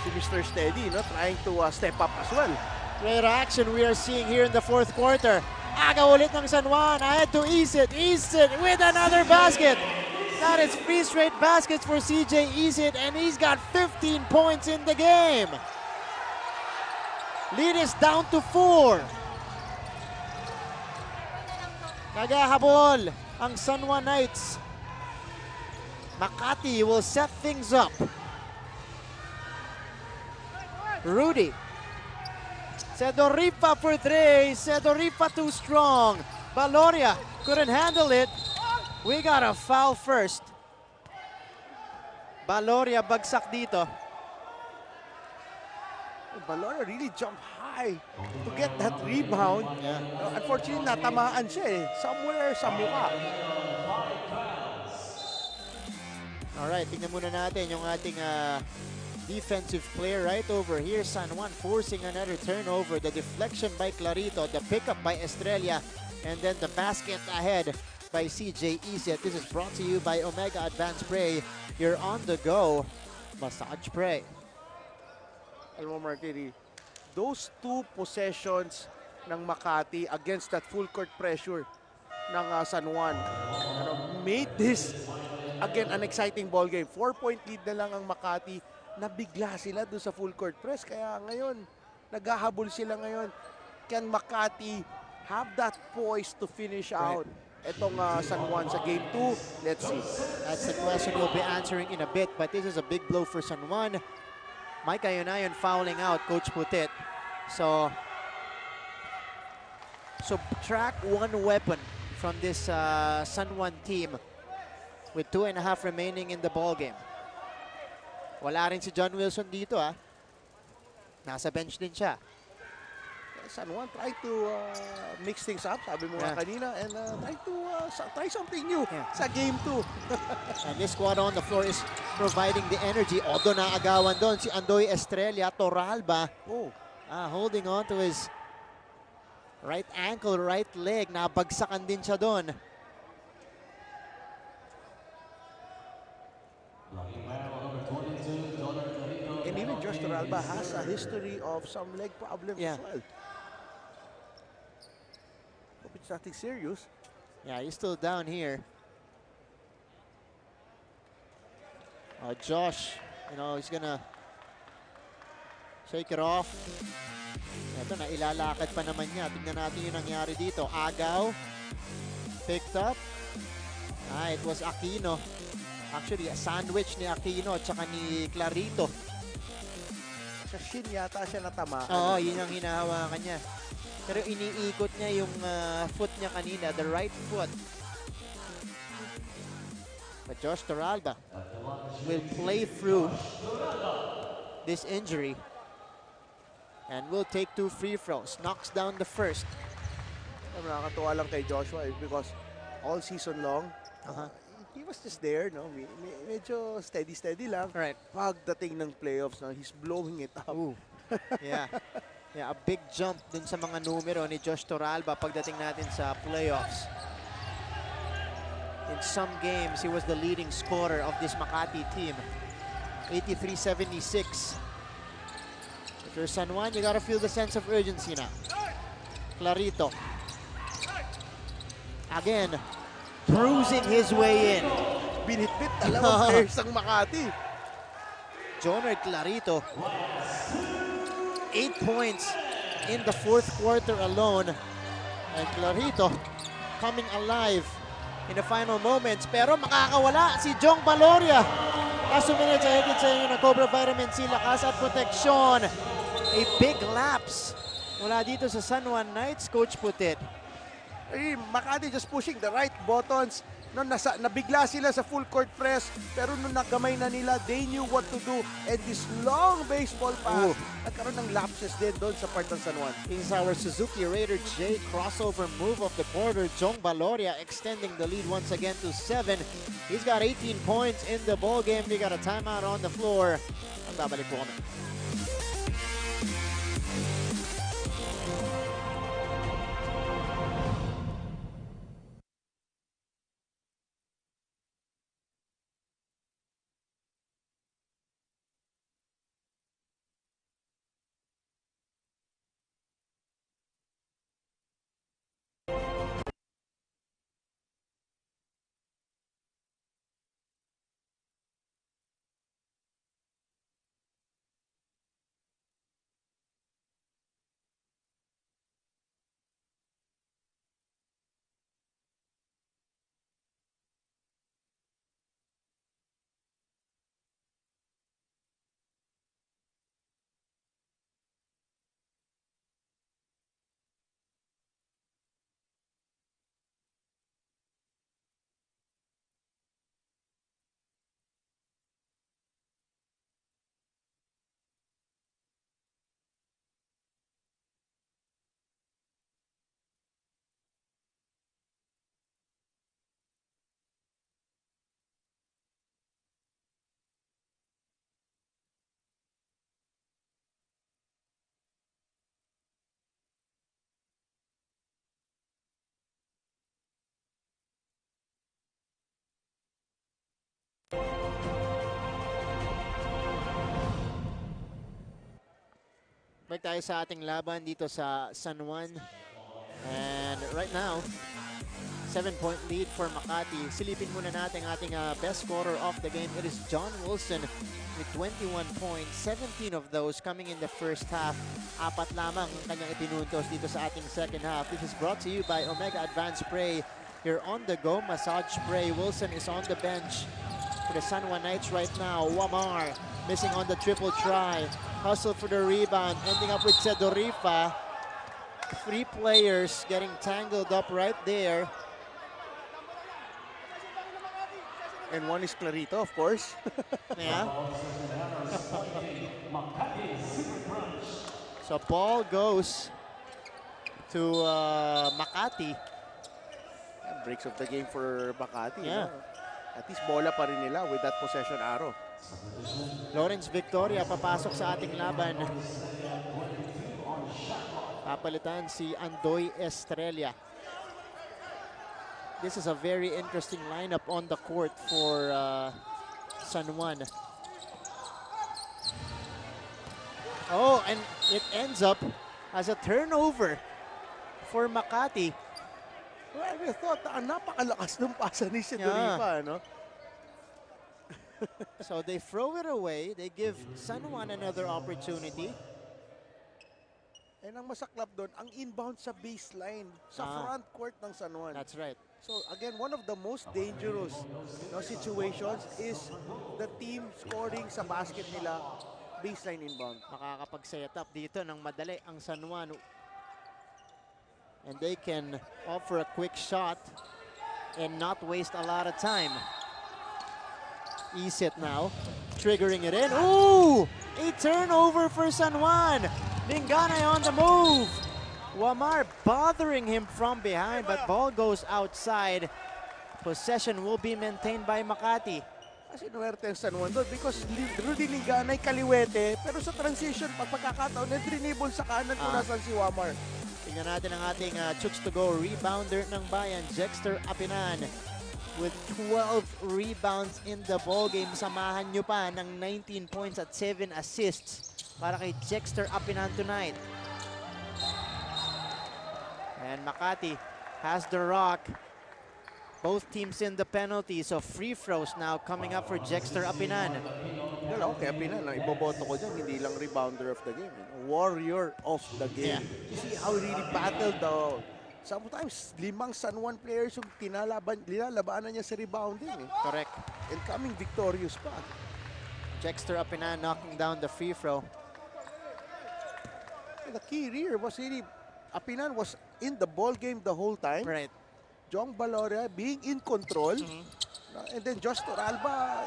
Speaker 1: Si Mr. Steady, no, trying to step up as well.
Speaker 2: Great action we are seeing here in the fourth quarter. Aga ulit ng San Juan, ahead to Isid. Isid with another basket. That is 3 straight baskets for CJ Isid, and he's got 15 points in the game. Lead is down to 4. Nagahabol ang San Juan Knights. Makati will set things up. Rudy. Sedoripa for 3. Sedoripa too strong. Valoria couldn't handle it. We got a foul first. Valoria bagsak dito.
Speaker 1: Valoria really jumped high to get that rebound.
Speaker 2: Yeah.
Speaker 1: Unfortunately, natamaan siya eh. Somewhere sa mukha.
Speaker 2: Alright, tingnan muna natin yung ating defensive player right over here. San Juan forcing another turnover. The deflection by Clarito, the pickup by Estrella, and then the basket ahead by CJ Isid. This is brought to you by Omega Advanced Spray. You're on the go. Massage spray.
Speaker 1: Alam mo, Martiri, those 2 possessions ng Makati against that full court pressure ng San Juan made this again an exciting ball game. 4-point lead na lang ang Makati. Nabigla sila doon sa full court press. Kaya ngayon, naghahabol sila ngayon. Can Makati have that poise to finish out itong San Juan sa game 2? Let's see.
Speaker 2: That's the question we'll be answering in a bit, but this is a big blow for San Juan. Mike Ayonayon fouling out Coach Putit. So subtract 1 weapon from this San Juan team with 2.5 remaining in the ball game. Wala rin si John Wilson dito Nasa bench din siya.
Speaker 1: San Juan try to mix things up, sabi mo nga kanina, and try something new sa game 2.
Speaker 2: And this squad on the floor is providing the energy. Although naagawan doon si Andoy Estrella, Toralba holding on to his right ankle, right leg. Nabagsakan din siya doon.
Speaker 1: And even Josh Toralba has a history of some leg problems as well. Hope it's nothing serious.
Speaker 2: Yeah, he's still down here. Josh, he's gonna shake it off. Ito, nailalakad pa naman niya. Tignan natin yung nangyari dito. Agaw, picked up. It was Aquino. Actually, a sandwich ni Aquino at saka ni Clarito.
Speaker 1: Sa shin yata siya natamaan.
Speaker 2: Oo, yun ang hinahawakan niya. Pero iniikot niya yung foot niya kanina, the right foot. But Josh Toralba will play through this injury and will take 2 free throws. Knocks down the first.
Speaker 1: Nakakatuwa lang kay Joshua because all season long, he was just there, no? Medyo steady lang.
Speaker 2: Right.
Speaker 1: Pagdating ng playoffs, he's blowing it up.
Speaker 2: Yeah. Yeah, a big jump dun sa mga numero ni Josh Toralba pagdating natin sa playoffs. In some games, he was the leading scorer of this Makati team. 83-76. If you're San Juan, you gotta feel the sense of urgency now. Clarito. Again, cruising his way in.
Speaker 1: binitbit dalawang players ng Makati.
Speaker 2: Jonard Clarito, 8 points in the fourth quarter alone. And Clarito coming alive in the final moments. Pero makakawala si Jong Valoria. Last 2 minutes, ahead sa inyo ng Cobra Vitamin C, lakas at proteksyon. A big lapse mula dito sa San Juan Knights, Coach Putit.
Speaker 1: Makati just pushing the right buttons. No, nabigla sila sa full court press, pero nung nagamay na nila, they knew what to do. And this long baseball pass, nagkaroon ng lapses din doon sa part ng San Juan.
Speaker 2: This is our Suzuki Raider J crossover move of the quarter. Jong Valoria extending the lead once again to 7. He's got 18 points in the ball game. They got a timeout on the floor. Magbabalik po kami. Balik tayo sa ating laban dito sa San Juan. And right now, 7-point lead for Makati. Silipin muna natin ating best scorer of the game. It is John Wilson with 21 points. 17 of those coming in the first half. 4 lamang ang kanyang ipinuntos dito sa ating second half. This is brought to you by Omega Advanced Spray. Your on-the-go massage spray. Wilson is on the bench for the San Juan Knights right now. Wamar missing on the triple try. Hustle for the rebound, ending up with Sedorifa. 3 players getting tangled up right there.
Speaker 1: And one is Clarito, of course.
Speaker 2: Yeah. So ball goes to Makati.
Speaker 1: Breaks of the game for Makati.
Speaker 2: Yeah.
Speaker 1: No? At least bola pa rin nila with that possession arrow.
Speaker 2: Lawrence Victoria papasok sa ating laban. Papalitan si Andoy Estrella. This is a very interesting lineup on the court for San Juan. Oh, and it ends up as a turnover for Makati.
Speaker 1: Well, I thought napakalakas ng pasa ni Sedorifa, no?
Speaker 2: So they throw it away. They give San Juan another opportunity.
Speaker 1: And ang masaklap doon, ang inbound sa baseline, sa front court ng San Juan.
Speaker 2: That's right.
Speaker 1: So again, one of the most dangerous situations is the team scoring sa basket nila, baseline inbound.
Speaker 2: Makakapag-set up dito ng madali ang San Juan. And they can offer a quick shot and not waste a lot of time. Ease it now, triggering it in. Ooh! A turnover for San Juan. Lingganay on the move. Wamar bothering him from behind, but ball goes outside. Possession will be maintained by Makati.
Speaker 1: Kasi nuwerte ang San Juan doon because Rudy Lingganay kaliwete, pero sa transition, pagkakataon, nag-dribble sa kanan kung nasan si Wamar.
Speaker 2: Tingnan natin ang ating CHOOKS-TO-GO rebounder ng bayan, Jexter Apinan. With 12 rebounds in the ball game, samahan nyo pa ng 19 points at 7 assists para kay Jexter Apinan tonight. And Makati has the rock, Both teams in the penalty, so free throws now coming up for Jexter Apinan.
Speaker 1: Well, okay, Apinan, iboboto ko dyan, hindi lang rebounder of the game. Warrior of the game.
Speaker 2: Yeah.
Speaker 1: You see how he really battled the... Sometimes, 5 San Juan players yung linalabanan niya sa rebounding.
Speaker 2: Correct.
Speaker 1: And coming victorious pa.
Speaker 2: Jexter Apinan knocking down the free throw.
Speaker 1: And the key here was really, Apinan was in the ball game the whole time.
Speaker 2: Right.
Speaker 1: Jong Baloria being in control. And then Josh Toralba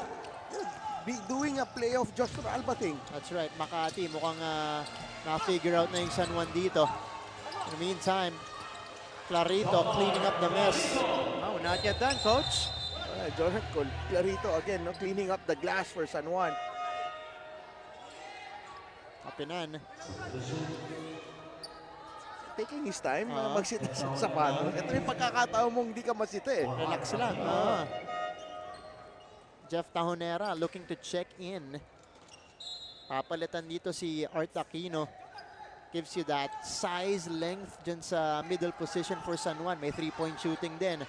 Speaker 1: doing a play of Josh Toralba thing.
Speaker 2: That's right. Makati mukhang na-figure out na yung San Juan dito. In the meantime, Clarito cleaning up the mess. Oh, not yet done, coach.
Speaker 1: Jonathan Clarito again, cleaning up the glass for San Juan.
Speaker 2: Apinan.
Speaker 1: Taking his time, magsita sa sapatos. Ito yung pagkakataon mong hindi ka masita eh.
Speaker 2: Relax lang. Jeff Tahonera looking to check in. Papalitan dito si Art Aquino. Gives you that size, length dyan sa middle position for San Juan. May 3-point shooting din.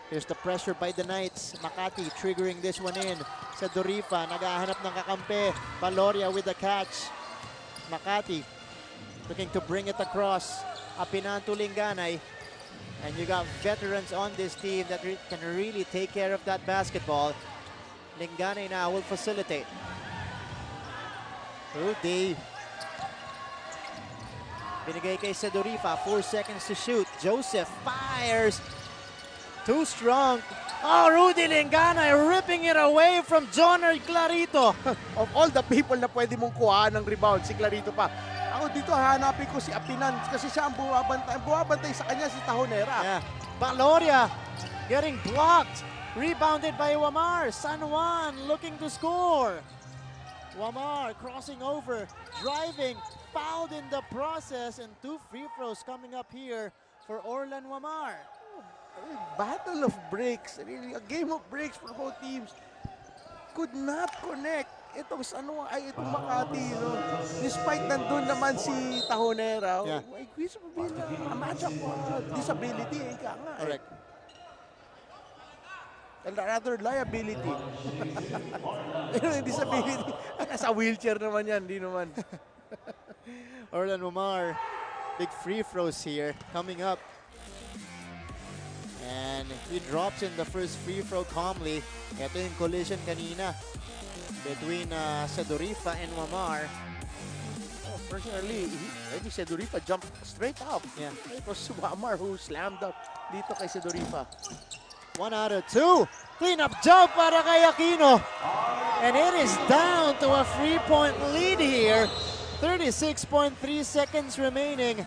Speaker 2: Here's the pressure by the Knights. Makati triggering this one in. Sa Dorifa, naghahanap ng kakampi. Baloria with the catch. Makati looking to bring it across. Apinan to Linganay. And you got veterans on this team that can really take care of that basketball. Linganay now will facilitate. Rudy. Binigay kay Sedorifa, 4 seconds to shoot. Joseph fires. Too strong. Oh, Rudy Linganay ripping it away from Joner Clarito.
Speaker 1: Of all the people na pwede mong kuhaan ng rebound, si Clarito pa. Ako dito hahanapin ko si Apinan kasi siya ang buwabantay sa kanya si Tahonera.
Speaker 2: Yeah. Baloria getting blocked. Rebounded by Wamar. San Juan looking to score. Wamar crossing over, driving, fouled in the process, and 2 free throws coming up here for Orlan Wamar.
Speaker 1: Battle of breaks, really a game of breaks for both teams. Could not connect. Itong Makati, despite nandun naman si Tahonera, may quiz mo bin a matchup disability, ika nga.
Speaker 2: Correct.
Speaker 1: And rather liability. Disability. Sa wheelchair naman yan, di naman.
Speaker 2: Orlan Wamar, big free throws here coming up. And he drops in the first free throw calmly. Ito yung collision kanina between Sedorifa and Wamar.
Speaker 1: Personally, I think Sedorifa jumped straight up.
Speaker 2: Yeah.
Speaker 1: It was Wamar who slammed up dito kay Sedorifa.
Speaker 2: 1 out of 2. Clean-up job para kay Aquino. And it is down to a 3-point lead here. 36.3 seconds remaining.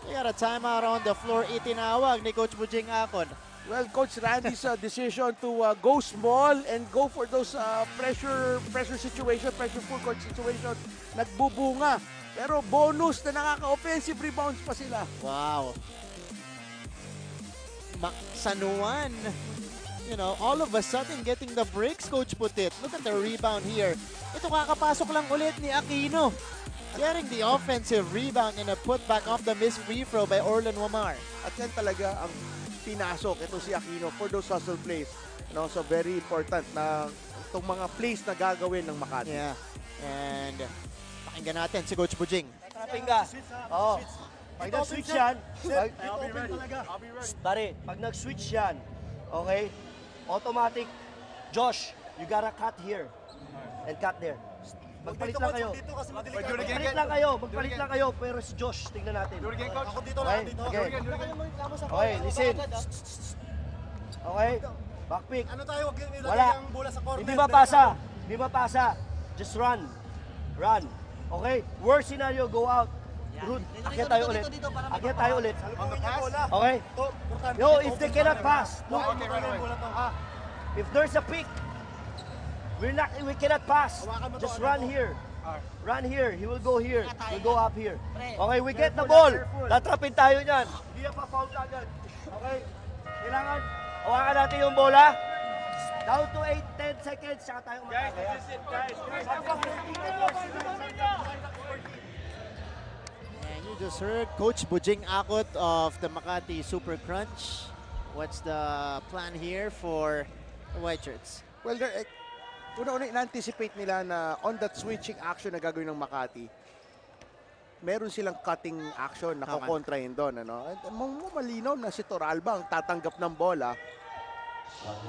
Speaker 2: We got a timeout on the floor. Itinawag ni Coach Bujing Akon.
Speaker 1: Well, Coach Randy's decision to go small and go for those pressure situation, pressure full court situation, nagbubunga. Pero bonus na nakaka-offensive rebounds pa sila.
Speaker 2: Wow. San Juan, you know, all of a sudden getting the breaks, Coach Putit. Look at the rebound here. Ito kakapasok lang ulit ni Aquino. Getting the offensive rebound and a putback off the missed free throw by Orlan Wamar.
Speaker 1: At yan talaga ang pinasok ito si Aquino for those hustle plays. So very important na itong mga plays na gagawin ng Makati.
Speaker 2: Yeah. And pakinggan natin si Coach Bujing.
Speaker 8: Traping ka. Oo. Pag nag-switch yan, pare, pag nag-switch yan, okay, automatic, Josh, you gotta cut here and cut there. Magpalit lang kayo. Magpalit lang kayo, pero si Josh, tingnan natin. Ako dito lang, dito. Okay, listen. Okay, backpick. Ano tayo, wala. Hindi mapasa. Just run. Run. Okay, worst scenario, go out. Akyat tayo ulit. Okay? Yo, if they cannot pass, if there's a pick, we cannot pass. Just run here. Run here. He will go here. He'll go up here. Okay, we get the ball. Tatrapin tayo niyan. Hindi na pa-foul agad. Okay? Kailangan, hawakan natin yung bola. Down to 8-10 seconds. Saka tayo umatake.
Speaker 2: And you just heard Coach Bujing Akot of the Makati Super Crunch What's the plan here for the White Shirts?
Speaker 1: Well, una-una in-anticipate nila na on that switching action na gagawin ng Makati, meron silang cutting action na kukontrahin doon. Ano? Malinaw na si Toralba ang tatanggap ng bola.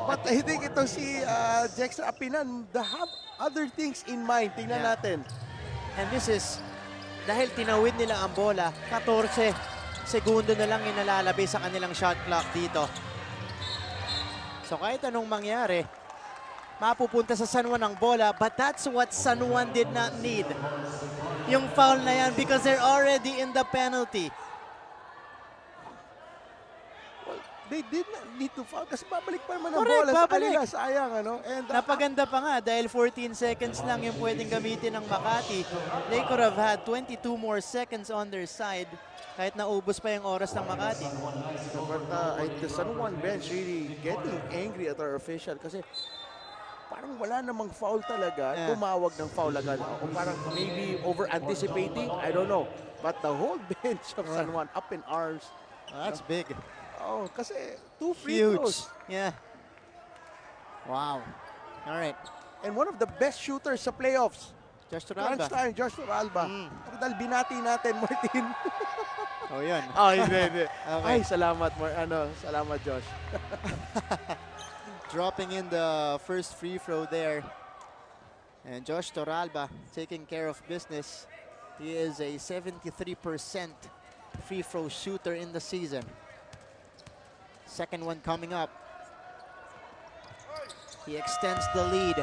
Speaker 1: But I think itong si Jex Apinan, they have other things in mind. Tingnan natin.
Speaker 2: And this is, dahil tinawid nila ang bola, 14 segundo na lang yung nalalabay sa kanilang shot clock dito. So kahit anong mangyari, mapupunta sa San Juan ang bola, but that's what San Juan did not need. Yung foul na yan because they're already in the penalty.
Speaker 1: Well, they did not need to foul kasi babalik pa naman ang bola sa kanila. Sayang, ano? And,
Speaker 2: napaganda pa nga dahil 14 seconds lang yung pwedeng gamitin ng Makati. They could have had 22 more seconds on their side kahit naubos pa yung oras ng Makati.
Speaker 1: But the San Juan bench really getting angry at our official kasi parang wala namang foul talaga. Tumawag ng foul agad. O parang maybe over-anticipating. I don't know. But the whole bench of San Juan up in arms.
Speaker 2: That's big.
Speaker 1: Oh, kasi 2 free throws.
Speaker 2: Yeah. Wow. All right.
Speaker 1: And one of the best shooters sa playoffs.
Speaker 2: Josh Toralba.
Speaker 1: Josh Toralba. Dahil binati natin, Martin.
Speaker 2: Oh, yun.
Speaker 1: Oh, hindi.
Speaker 2: Okay.
Speaker 1: Ay, salamat, salamat, Josh.
Speaker 2: Dropping in the first free throw there. And Josh Toralba taking care of business. He is a 73% free throw shooter in the season. Second one coming up. He extends the lead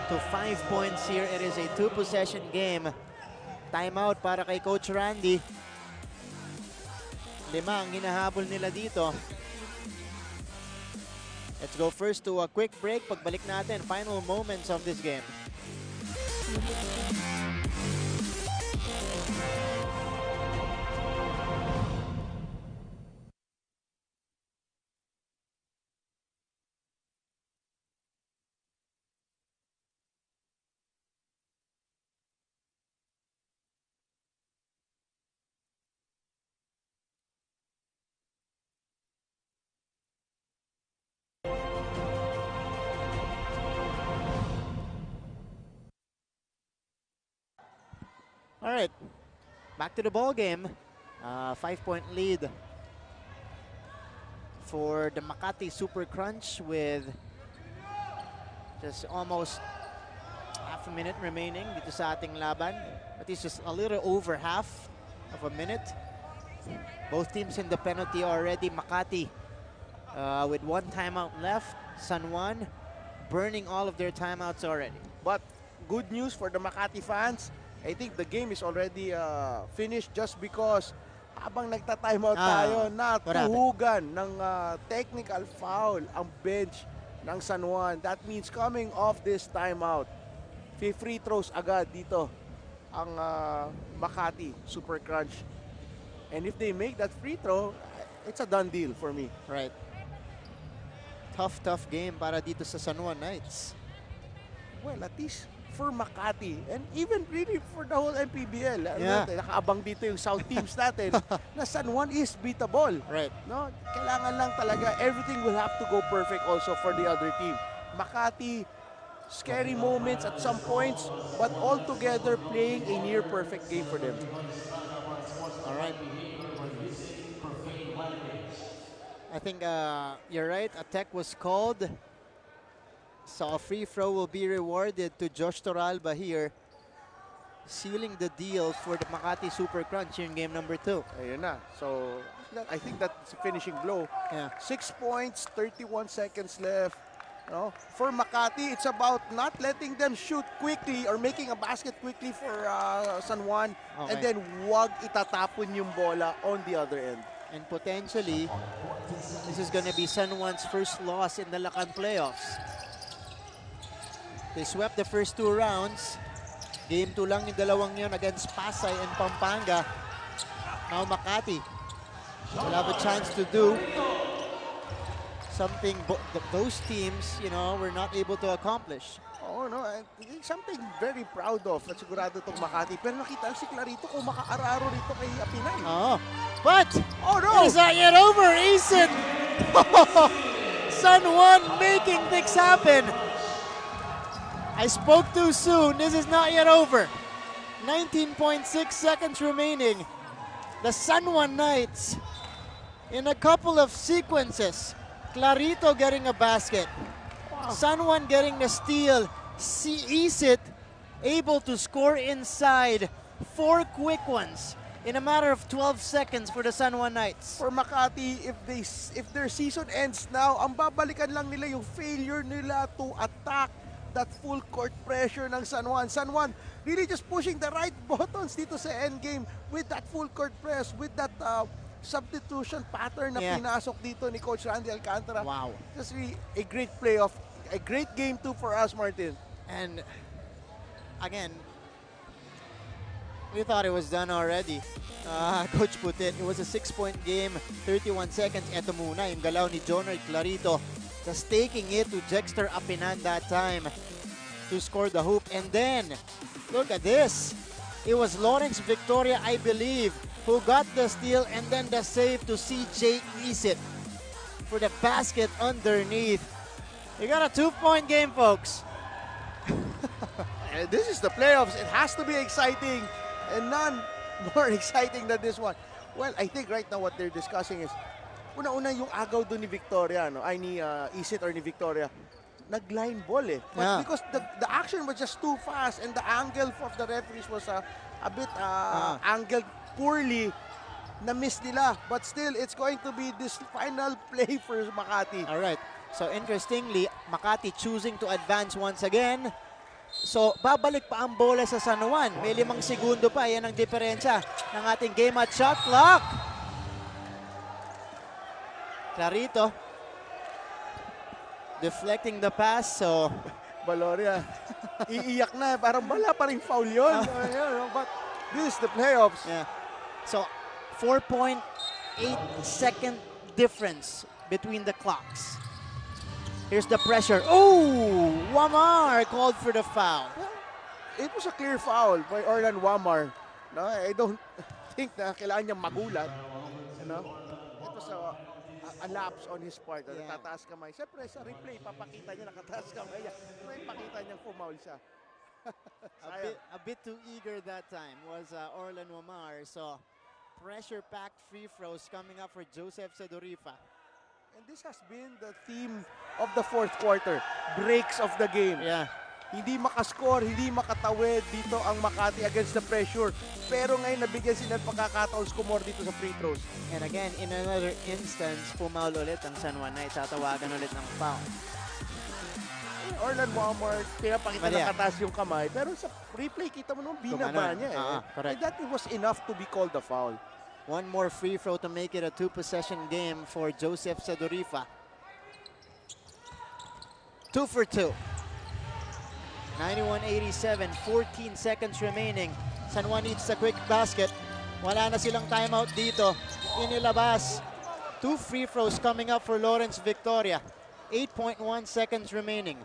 Speaker 2: to 5 points here. It is a 2-possession game. Timeout para kay Coach Randy. 5 ang hinahabol nila dito. Let's go first to a quick break. Pagbalik natin, final moments of this game. All right, back to the ball game. 5-point lead for the Makati Super Crunch with just almost half a minute remaining dito sa ating laban. At least just a little over half of a minute. Both teams in the penalty already. Makati with 1 timeout left. San Juan burning all of their timeouts already.
Speaker 1: But good news for the Makati fans. I think the game is already finished just because habang nagta-timeout tayo, natuhugan ng technical foul ang bench ng San Juan. That means coming off this timeout, free throws agad dito ang Makati Super Crunch. And if they make that free throw, it's a done deal for me.
Speaker 2: Right. Tough game para dito sa San Juan Knights.
Speaker 1: Well, at least for Makati and even really for the whole MPBL. Nakaabang dito yung South teams natin na San Juan is beatable.
Speaker 2: Right.
Speaker 1: No? Kailangan lang talaga everything will have to go perfect also for the other team. Makati, scary moments at some points, but all together playing a near perfect game for them.
Speaker 2: All right. I think you're right. A tech was called. So a free throw will be rewarded to Josh Toralba here, sealing the deal for the Makati Super Crunch in game number 2.
Speaker 1: Ayun na. So I think that's a finishing blow. 6 points, 31 seconds left. No? For Makati, it's about not letting them shoot quickly or making a basket quickly for San Juan, and then wag itatapon yung bola on the other end.
Speaker 2: And potentially, this is going to be San Juan's first loss in the Lakan playoffs. They swept the first 2 rounds. Game 2 lang yung dalawang yun against Pasay and Pampanga. Now Makati will have a chance to do something those teams, were not able to accomplish.
Speaker 1: Oo, no? Something very proud of at sigurado itong Makati. Pero nakita si Clarito kung makaararo rito kay Apinay.
Speaker 2: Oo. But,
Speaker 1: Oh, no!
Speaker 2: it is not yet over. Ace it! San Juan making things happen. I spoke too soon. This is not yet over. 19.6 seconds remaining. The San Juan Knights, in a couple of sequences, Clarito getting a basket, San Juan getting the steal, Isit able to score inside, 4 quick ones in a matter of 12 seconds for the San Juan Knights.
Speaker 1: For Makati, if their season ends now, ang babalikan lang nila yung failure nila to attack that full court pressure ng San Juan. San Juan really just pushing the right buttons dito sa endgame with that full court press, with that substitution pattern na pinasok dito ni Coach Randy Alcantara.
Speaker 2: Wow.
Speaker 1: Just really a great playoff, a great game too for us, Martin.
Speaker 2: And again, we thought it was done already. Coach put it was a 6-point game, 31 seconds. Eto muna, yung galaw ni Jonard Clarito. Just taking it to Jexter Apinan that time to score the hoop. And then, look at this. It was Lawrence Victoria, I believe, who got the steal and then the save to CJ Isit for the basket underneath. You got a 2-point game, folks.
Speaker 1: This is the playoffs. It has to be exciting and none more exciting than this one. Well, I think right now what they're discussing is una-una yung agaw doon ni Victoria, no? Ay ni Isit or ni Victoria. Nag-line ball eh. But because the action was just too fast and the angle of the referees was a bit angled poorly, na-miss nila. But still, it's going to be this final play for Makati.
Speaker 2: All right. So interestingly, Makati choosing to advance once again. So babalik pa ang bola sa San Juan. May 5 segundo pa. Yan ang diferensya ng ating game at shot clock. Clarito deflecting the pass. So
Speaker 1: Baloria, iiyak na. Parang wala pa rin foul yun. But this is the playoffs.
Speaker 2: Yeah. So 4.8 second difference between the clocks. Here's the pressure. Oh, Wamar called for the foul.
Speaker 1: It was a clear foul by Orlan Wamar. No, I don't think na kailangan niyang magulat. You know? It was a lapse on his part. Tataas kamay. Siyempre sa replay, papakita niya nakataas kamay niya. May pakita niyang fumaul siya.
Speaker 2: a bit too eager that time was Orlan Wamar. So pressure-packed free throws coming up for Joseph Sedorifa.
Speaker 1: And this has been the theme of the fourth quarter. Breaks of the game.
Speaker 2: Yeah.
Speaker 1: Hindi makascore, hindi makatawid dito ang Makati against the pressure. Pero ngayon nabigyan sila ng pagkakataon score dito sa free throws.
Speaker 2: And again, in another instance, pumaul ulit ang San Juan Knights. Tatawagan ulit ng foul.
Speaker 1: Orlan Wamar, pinapakita na kataas yung kamay. Pero sa replay, kita mo naman binaba niya eh.
Speaker 2: Correct.
Speaker 1: And that was enough to be called a foul.
Speaker 2: One more free throw to make it a 2-possession game for Joseph Sedorifa. 2 for 2. 91-87, 14 seconds remaining. San Juan needs a quick basket. Wala na silang timeout dito. Inilabas. 2 free throws coming up for Lawrence Victoria. 8.1 seconds remaining.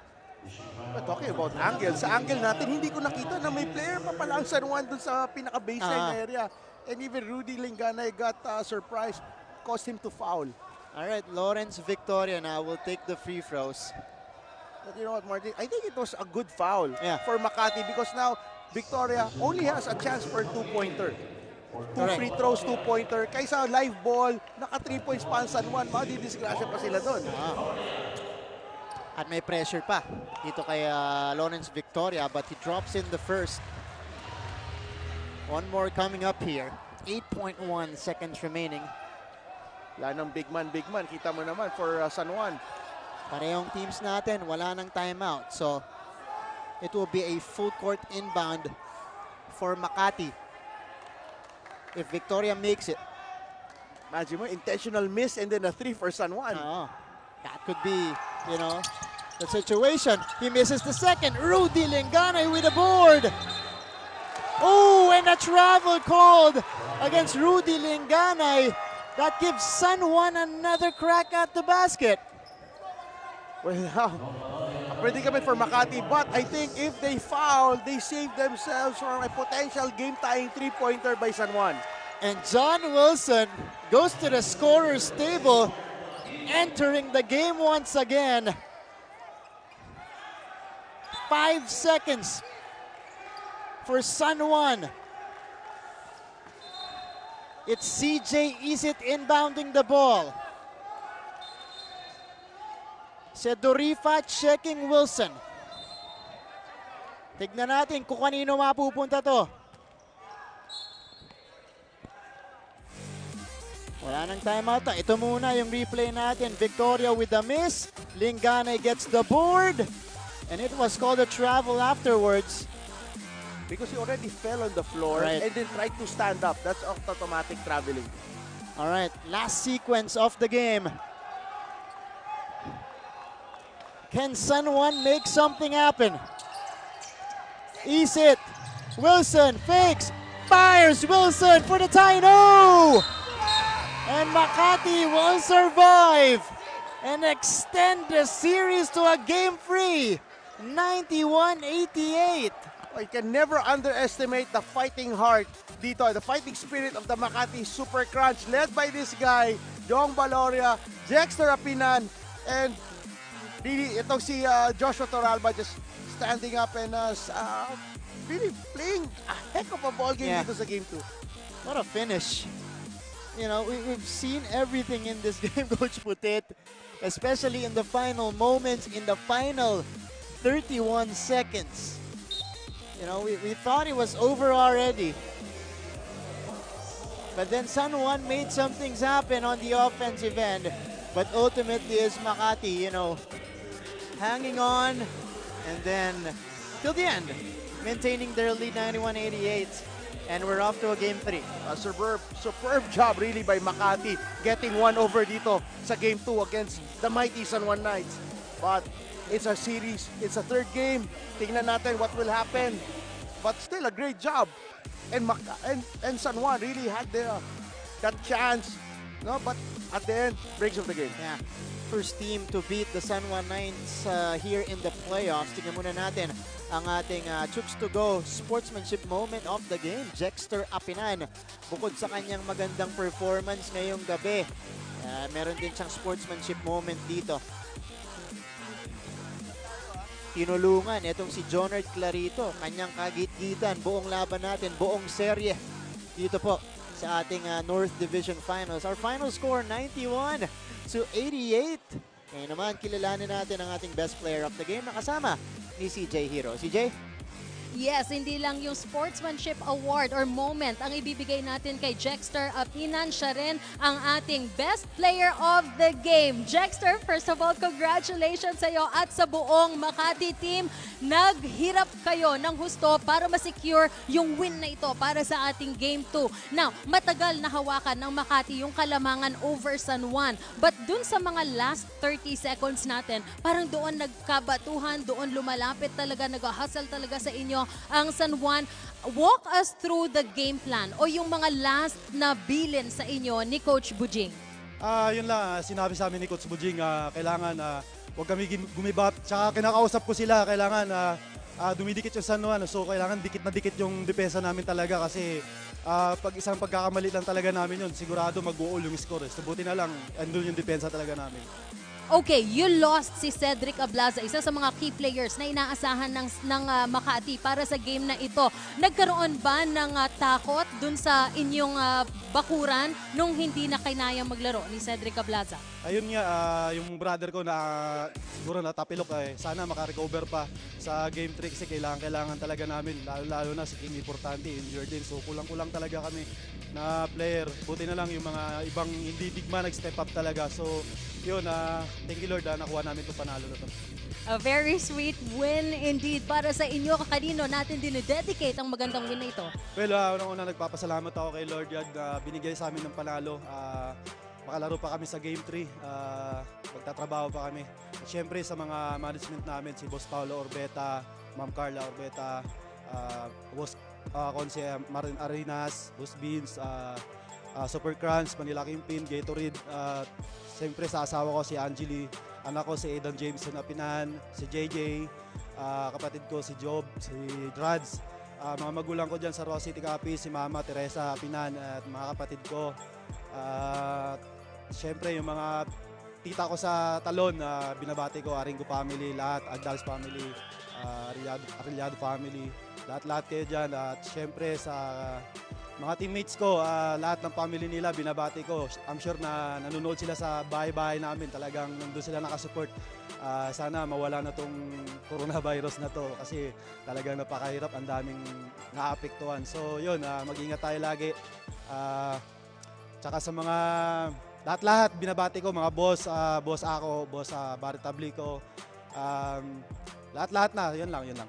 Speaker 1: But talking about angle, sa angle natin, hindi ko nakita na may player pa pala ang San Juan dun sa pinaka-baseline area. And even Rudy Linganay got surprised, caused him to foul.
Speaker 2: All right, Lawrence Victoria now will take the free throws.
Speaker 1: But you know what, Martin? I think it was a good foul for Makati because now Victoria only has a chance for a 2-pointer. 2 free throws, 2-pointer. Kaysa live ball, naka 3 points pa ang San Juan, madidisgrasya pa sila doon.
Speaker 2: At may pressure pa dito kay Lawrence Victoria, but he drops in the first. One more coming up here. 8.1 seconds remaining.
Speaker 1: Wala ng big man. Kita mo naman for San Juan.
Speaker 2: Parehong teams natin, wala nang timeout. So, it will be a full court inbound for Makati. If Victoria makes it.
Speaker 1: Imagine mo, intentional miss and then a 3 for San Juan.
Speaker 2: That could be, you know, the situation. He misses the second. Rudy Linganay with a board. Oh, and a travel called against Rudy Linganay. That gives San Juan another crack at the basket.
Speaker 1: Well, now, a predicament for Makati, but I think if they foul, they save themselves from a potential game-tying three-pointer by San Juan.
Speaker 2: And John Wilson goes to the scorer's table, entering the game once again. 5 seconds for San Juan. It's CJ Isit inbounding the ball. Sedorifa checking Wilson. Tignan natin kung kanino mapupunta to. Wala nang timeout. Ito muna yung replay natin. Victoria with the miss. Lingane gets the board. And it was called a travel afterwards.
Speaker 1: Because he already fell on the floor
Speaker 2: Right.
Speaker 1: and then tried to stand up. That's automatic traveling.
Speaker 2: All right, last sequence of the game. Can San Juan make something happen? Isit. Wilson fakes. Fires Wilson for the tie. No! And Makati will survive and extend the series to a game free. 91-88.
Speaker 1: I can never underestimate the fighting heart dito, the fighting spirit of the Makati Super Crunch led by this guy, Jong Baloria, Jexter Apinan, and really itong si Joshua Toralba just standing up and really playing a heck of a ball game dito sa game 2.
Speaker 2: What a finish. You know, we've seen everything in this game, Coach Putet, especially in the final moments, in the final 31 seconds. You know, we thought it was over already. But then San Juan made some things happen on the offensive end. But ultimately is Makati, you know, hanging on and then till the end, maintaining their lead 91-88. And we're off to a game 3.
Speaker 1: A superb job really by Makati getting one over dito sa game 2 against the mighty San Juan Knights. But it's a series, it's a third game. Tingnan natin what will happen. But still a great job. And San Juan really had that chance. No, but at the end, breaks of the game.
Speaker 2: Yeah. First team to beat the San Juan Knights here in the playoffs. Tingnan muna natin ang ating CHOOKS-TO-GO sportsmanship moment of the game. Jexter Apinan, bukod sa kanyang magandang performance ngayong gabi, meron din siyang sportsmanship moment dito. Tinulungan itong si Jonard Clarito, kanyang kagit-gitan, buong laban natin, buong serye dito po sa ating North Division Finals. Our final score, 91-88. Ngayon naman, kilalanin natin ang ating best player of the game na kasama ni CJ Hero. CJ?
Speaker 5: Yes, hindi lang yung Sportsmanship Award or moment ang ibibigay natin kay Jexter Apinan. Siya rin ang ating best player of the game. Jexter, first of all, congratulations sa iyo at sa buong Makati team. Naghirap kayo ng husto para ma-secure yung win na ito para sa ating Game 2. Now, matagal na hawakan ng Makati yung kalamangan over San Juan. But dun sa mga last 30 seconds natin, parang doon nagkabatuhan, doon lumalapit talaga, nag-hustle talaga sa inyo ang San Juan. Walk us through the game plan o yung mga last na bilin sa inyo ni Coach Bujing.
Speaker 9: Yun lang, sinabi sa amin ni Coach Bujing, kailangan huwag kami gumibat. Tsaka kinakausap ko sila, kailangan dumidikit yung San Juan. So kailangan dikit na dikit yung depensa namin talaga kasi pag isang pagkakamali lang talaga namin yun, sigurado mag-uol yung score. So buti na lang, andun yung depensa talaga namin.
Speaker 5: Okay, you lost si Cedric Ablaza, isa sa mga key players na inaasahan ng Makati para sa game na ito. Nagkaroon ba ng takot dun sa inyong bakuran nung hindi na kainayang maglaro ni Cedric Ablaza?
Speaker 9: Ayun nga, yung brother ko na siguro natapilok sana makarecover pa sa game 3 kasi kailangan talaga namin, lalo na si King importante, injured din. So kulang-kulang talaga kami na player. Buti na lang yung mga ibang hindi digma nag-step up talaga. So yun, thank you Lord, nakuha namin itong panalo na to.
Speaker 5: A very sweet win indeed para sa inyo. Kanino natin dinededicate ang magandang win na ito?
Speaker 9: Well, unang-una nagpapasalamat ako kay Lord God na binigay sa amin ng panalo. Makalaro pa kami sa Game 3. Magtatrabaho pa kami. At syempre sa mga management namin, si Boss Paulo Orbeta, Ma'am Carla Orbeta, Boss Conce Marin Arenas, Boss Beans, Super CRUNs, Manila Kingpin, Gatorade. Siyempre sa asawa ko si Angeli, anak ko si Aidan Jameson Apinan, si JJ, kapatid ko si Job, si Drads. Mga magulang ko dyan sa Ross City Capi, si Mama Teresa Apinan at mga kapatid ko. Siyempre yung mga tita ko sa Talon, binabati ko, Aringo family, lahat, Agdals family, Arellado family, lahat-lahat kayo dyan. At siyempre sa mga teammates ko, lahat ng family nila, binabati ko. I'm sure na nanonood sila sa bahay-bahay namin, talagang nandun sila nakasupport. Sana mawala na tong coronavirus na to kasi talagang napakahirap, ang daming naapektuhan. So yun, mag-ingat tayo lagi. Tsaka sa mga lahat-lahat binabati ko, mga boss, boss ako, boss Barry Tablico, lahat-lahat na, yun lang.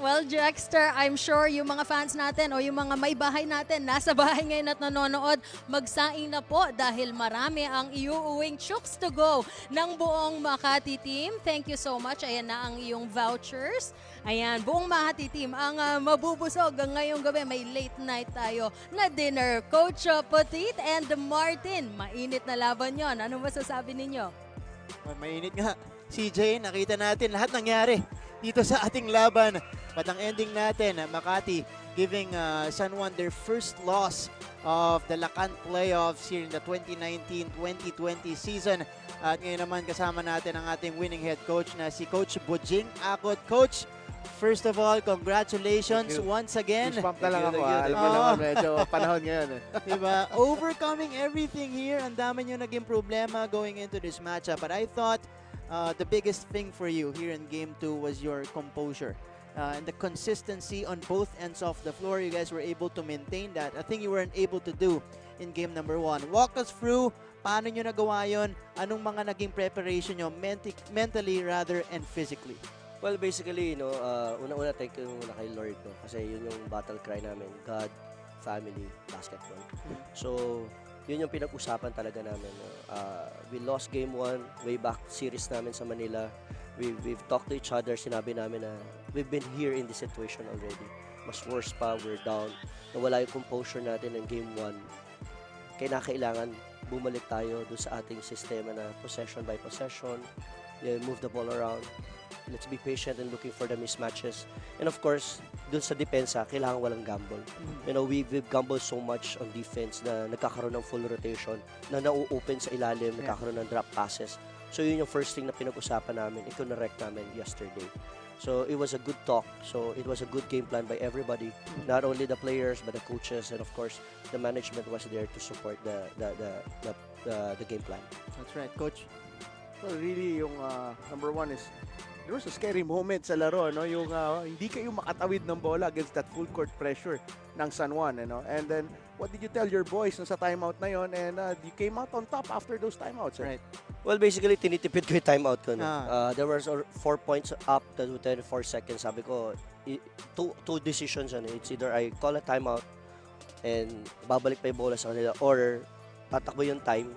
Speaker 5: Well, Jackster, I'm sure yung mga fans natin o yung mga may bahay natin nasa bahay ngayon at nanonood, magsaing na po dahil marami ang iuuwing Chooks-to-Go ng buong Makati team. Thank you so much. Ayan na ang iyong vouchers. Ayan, buong Makati team ang mabubusog ngayong gabi. May late night tayo na dinner. Coach Petit and Martin, mainit na laban yon. Ano masasabi ninyo?
Speaker 2: Mainit nga. CJ, nakita natin lahat nangyari dito sa ating laban. But ang ending natin, Makati giving San Juan their first loss of the Lakan playoffs here in the 2019-2020 season. At ngayon naman kasama natin ang ating winning head coach na si Coach Bujing Akot. Coach, first of all, congratulations once again.
Speaker 1: Goosebump na lang ako. Alam mo naman, medyo panahon ngayon.
Speaker 2: Diba? Overcoming everything here. Ang dami nyo naging problema going into this matchup. But I thought the biggest thing for you here in Game 2 was your composure. And the consistency on both ends of the floor. You guys were able to maintain that. I think you weren't able to do in game number 1. Walk us through paano nyo nagawa yun, anong mga naging preparation nyo mentally rather and physically.
Speaker 8: Well, basically, una-una thank you muna kay Lord, no? Kasi yun yung battle cry namin, God, family, basketball. So, yun yung pinag-usapan talaga namin. We lost game 1, way back series namin sa Manila. We've talked to each other, sinabi namin na we've been here in this situation already. Mas worse pa, we're down. Nawala yung composure natin in game 1. Kailangan bumalik tayo doon sa ating sistema na possession by possession, move the ball around. Let's be patient and looking for the mismatches. And of course, doon sa depensa, kailangan walang gamble. We've gambled so much on defense na nagkakaroon ng full rotation, na nau-open sa ilalim, nagkakaroon ng drop passes. So yun yung first thing na pinag-usapan namin, ikonrect namin yesterday. So it was a good talk. So it was a good game plan by everybody, not only the players but the coaches, and of course the management was there to support the game plan.
Speaker 2: That's right, Coach.
Speaker 1: Well, really, yung number 1 is there was a scary moment sa laro, no? Yung hindi kayo makatawid ng bola against that full court pressure ng San Juan, and then what did you tell your boys sa timeout na yon, and you came out on top after those timeouts, right?
Speaker 8: Well, basically, tinitipid ko yung timeout ko. No? There was 4 points up to 24 seconds. Sabi ko, two decisions. It's either I call a timeout and babalik pa yung bola sa kanila, or tatakbo yung time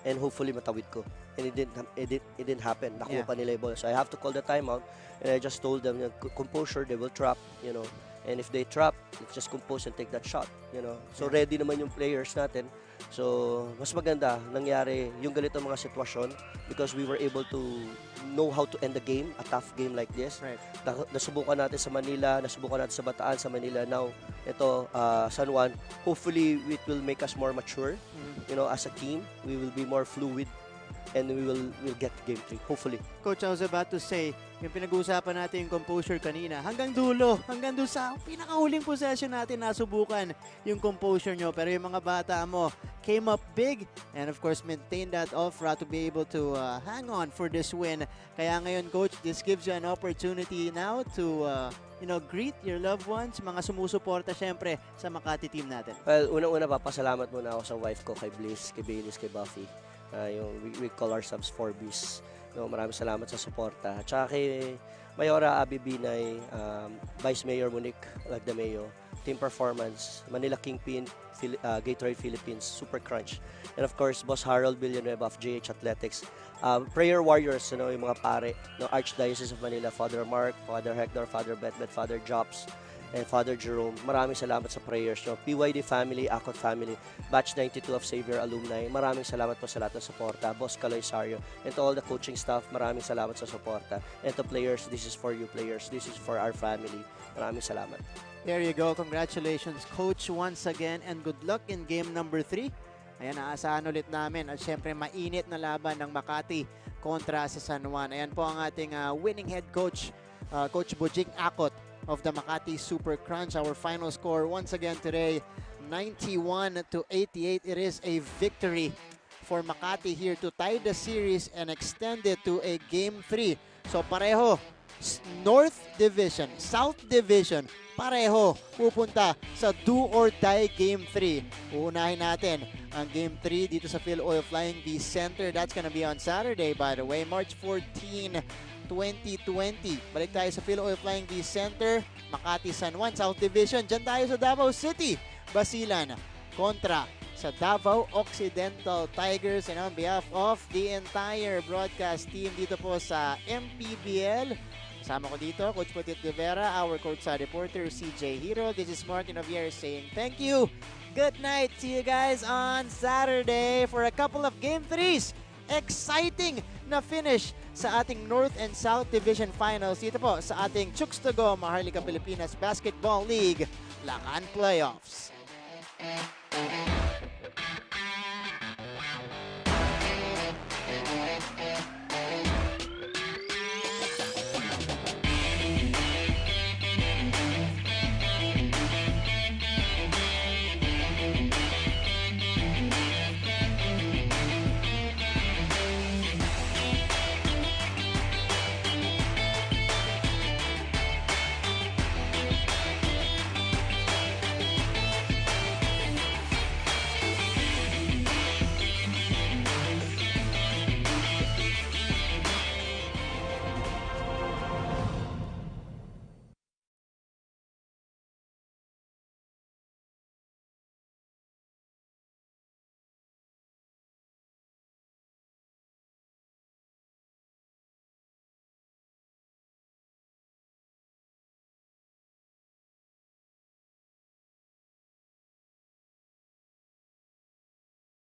Speaker 8: and hopefully matawid ko. And it didn't happen. Nakuha pa nila yung bola. So I have to call the timeout, and I just told them, composure, they will trap, and if they trap, let's just compose and take that shot, So ready naman yung players natin. So mas maganda nangyari yung ganitong mga sitwasyon because we were able to know how to end the game, a tough game like this.
Speaker 2: Right.
Speaker 8: Nasubukan natin sa Manila, nasubukan natin sa Bataan, sa Manila. Now, ito, San Juan, hopefully it will make us more mature. As a team, we will be more fluid and we'll get to game 3, hopefully.
Speaker 2: Coach, I was about to say, yung pinag-uusapan natin yung composure kanina, hanggang dulo, hanggang doon sa pinakahuling possession natin, nasubukan yung composure nyo. Pero yung mga bata mo came up big and of course maintained that offer to be able to hang on for this win. Kaya ngayon, Coach, this gives you an opportunity now to greet your loved ones, mga sumusuporta syempre sa Makati team natin.
Speaker 8: Well, unang-una papasalamat muna ako sa wife ko, kay Bliss, kay Baileys, kay Buffy. We call ourselves 4Bs. Maraming salamat sa suporta. At saka kay Mayora Abi Binay, Vice Mayor Monique Lagdameo, Team Performance, Manila Kingpin, Gatorade Philippines, Super Crunch. And of course, Boss Harold Villanueva of JH Athletics. Prayer Warriors, yung mga pare, Archdiocese of Manila, Father Mark, Father Hector, Father Betbet, Father Jobs, and Father Jerome. Maraming salamat sa prayers nyo. PYD family, Akot family, Batch 92 of Xavier alumni. Maraming salamat po sa lahat ng suporta. Boss Kaloy Sario, and to all the coaching staff, maraming salamat sa suporta. And to players, this is for you players. This is for our family. Maraming salamat.
Speaker 2: There you go. Congratulations, Coach, once again. And good luck in game number 3. Ayan, naasahan ulit namin. At syempre, mainit na laban ng Makati kontra sa San Juan. Ayan po ang ating winning head coach, Coach Bujing Akot of the Makati Super Crunch. Our final score once again today, 91-88. It is a victory for Makati here to tie the series and extend it to a game 3. So pareho, North Division, South Division, pareho pupunta sa do or die game 3. Uunahin natin ang game 3 dito sa FILOIL Flying V Center. That's gonna be on Saturday, by the way, March 14, 2020. Balik tayo sa FILOIL Flying V Center, Makati San Juan, South Division. Diyan tayo sa Davao City, Basilan, kontra sa Davao Occidental Tigers. And on behalf of the entire broadcast team dito po sa MPBL, kasama ko dito, Coach Putit Rivera, our courtside reporter, CJ Hero. This is Martin Javier saying thank you. Good night. See you guys on Saturday for a couple of Game 3s. Exciting na finish sa ating North and South Division Finals dito po sa ating CHOOKS-TO-GO Maharlika Pilipinas Basketball League Lakan Playoffs.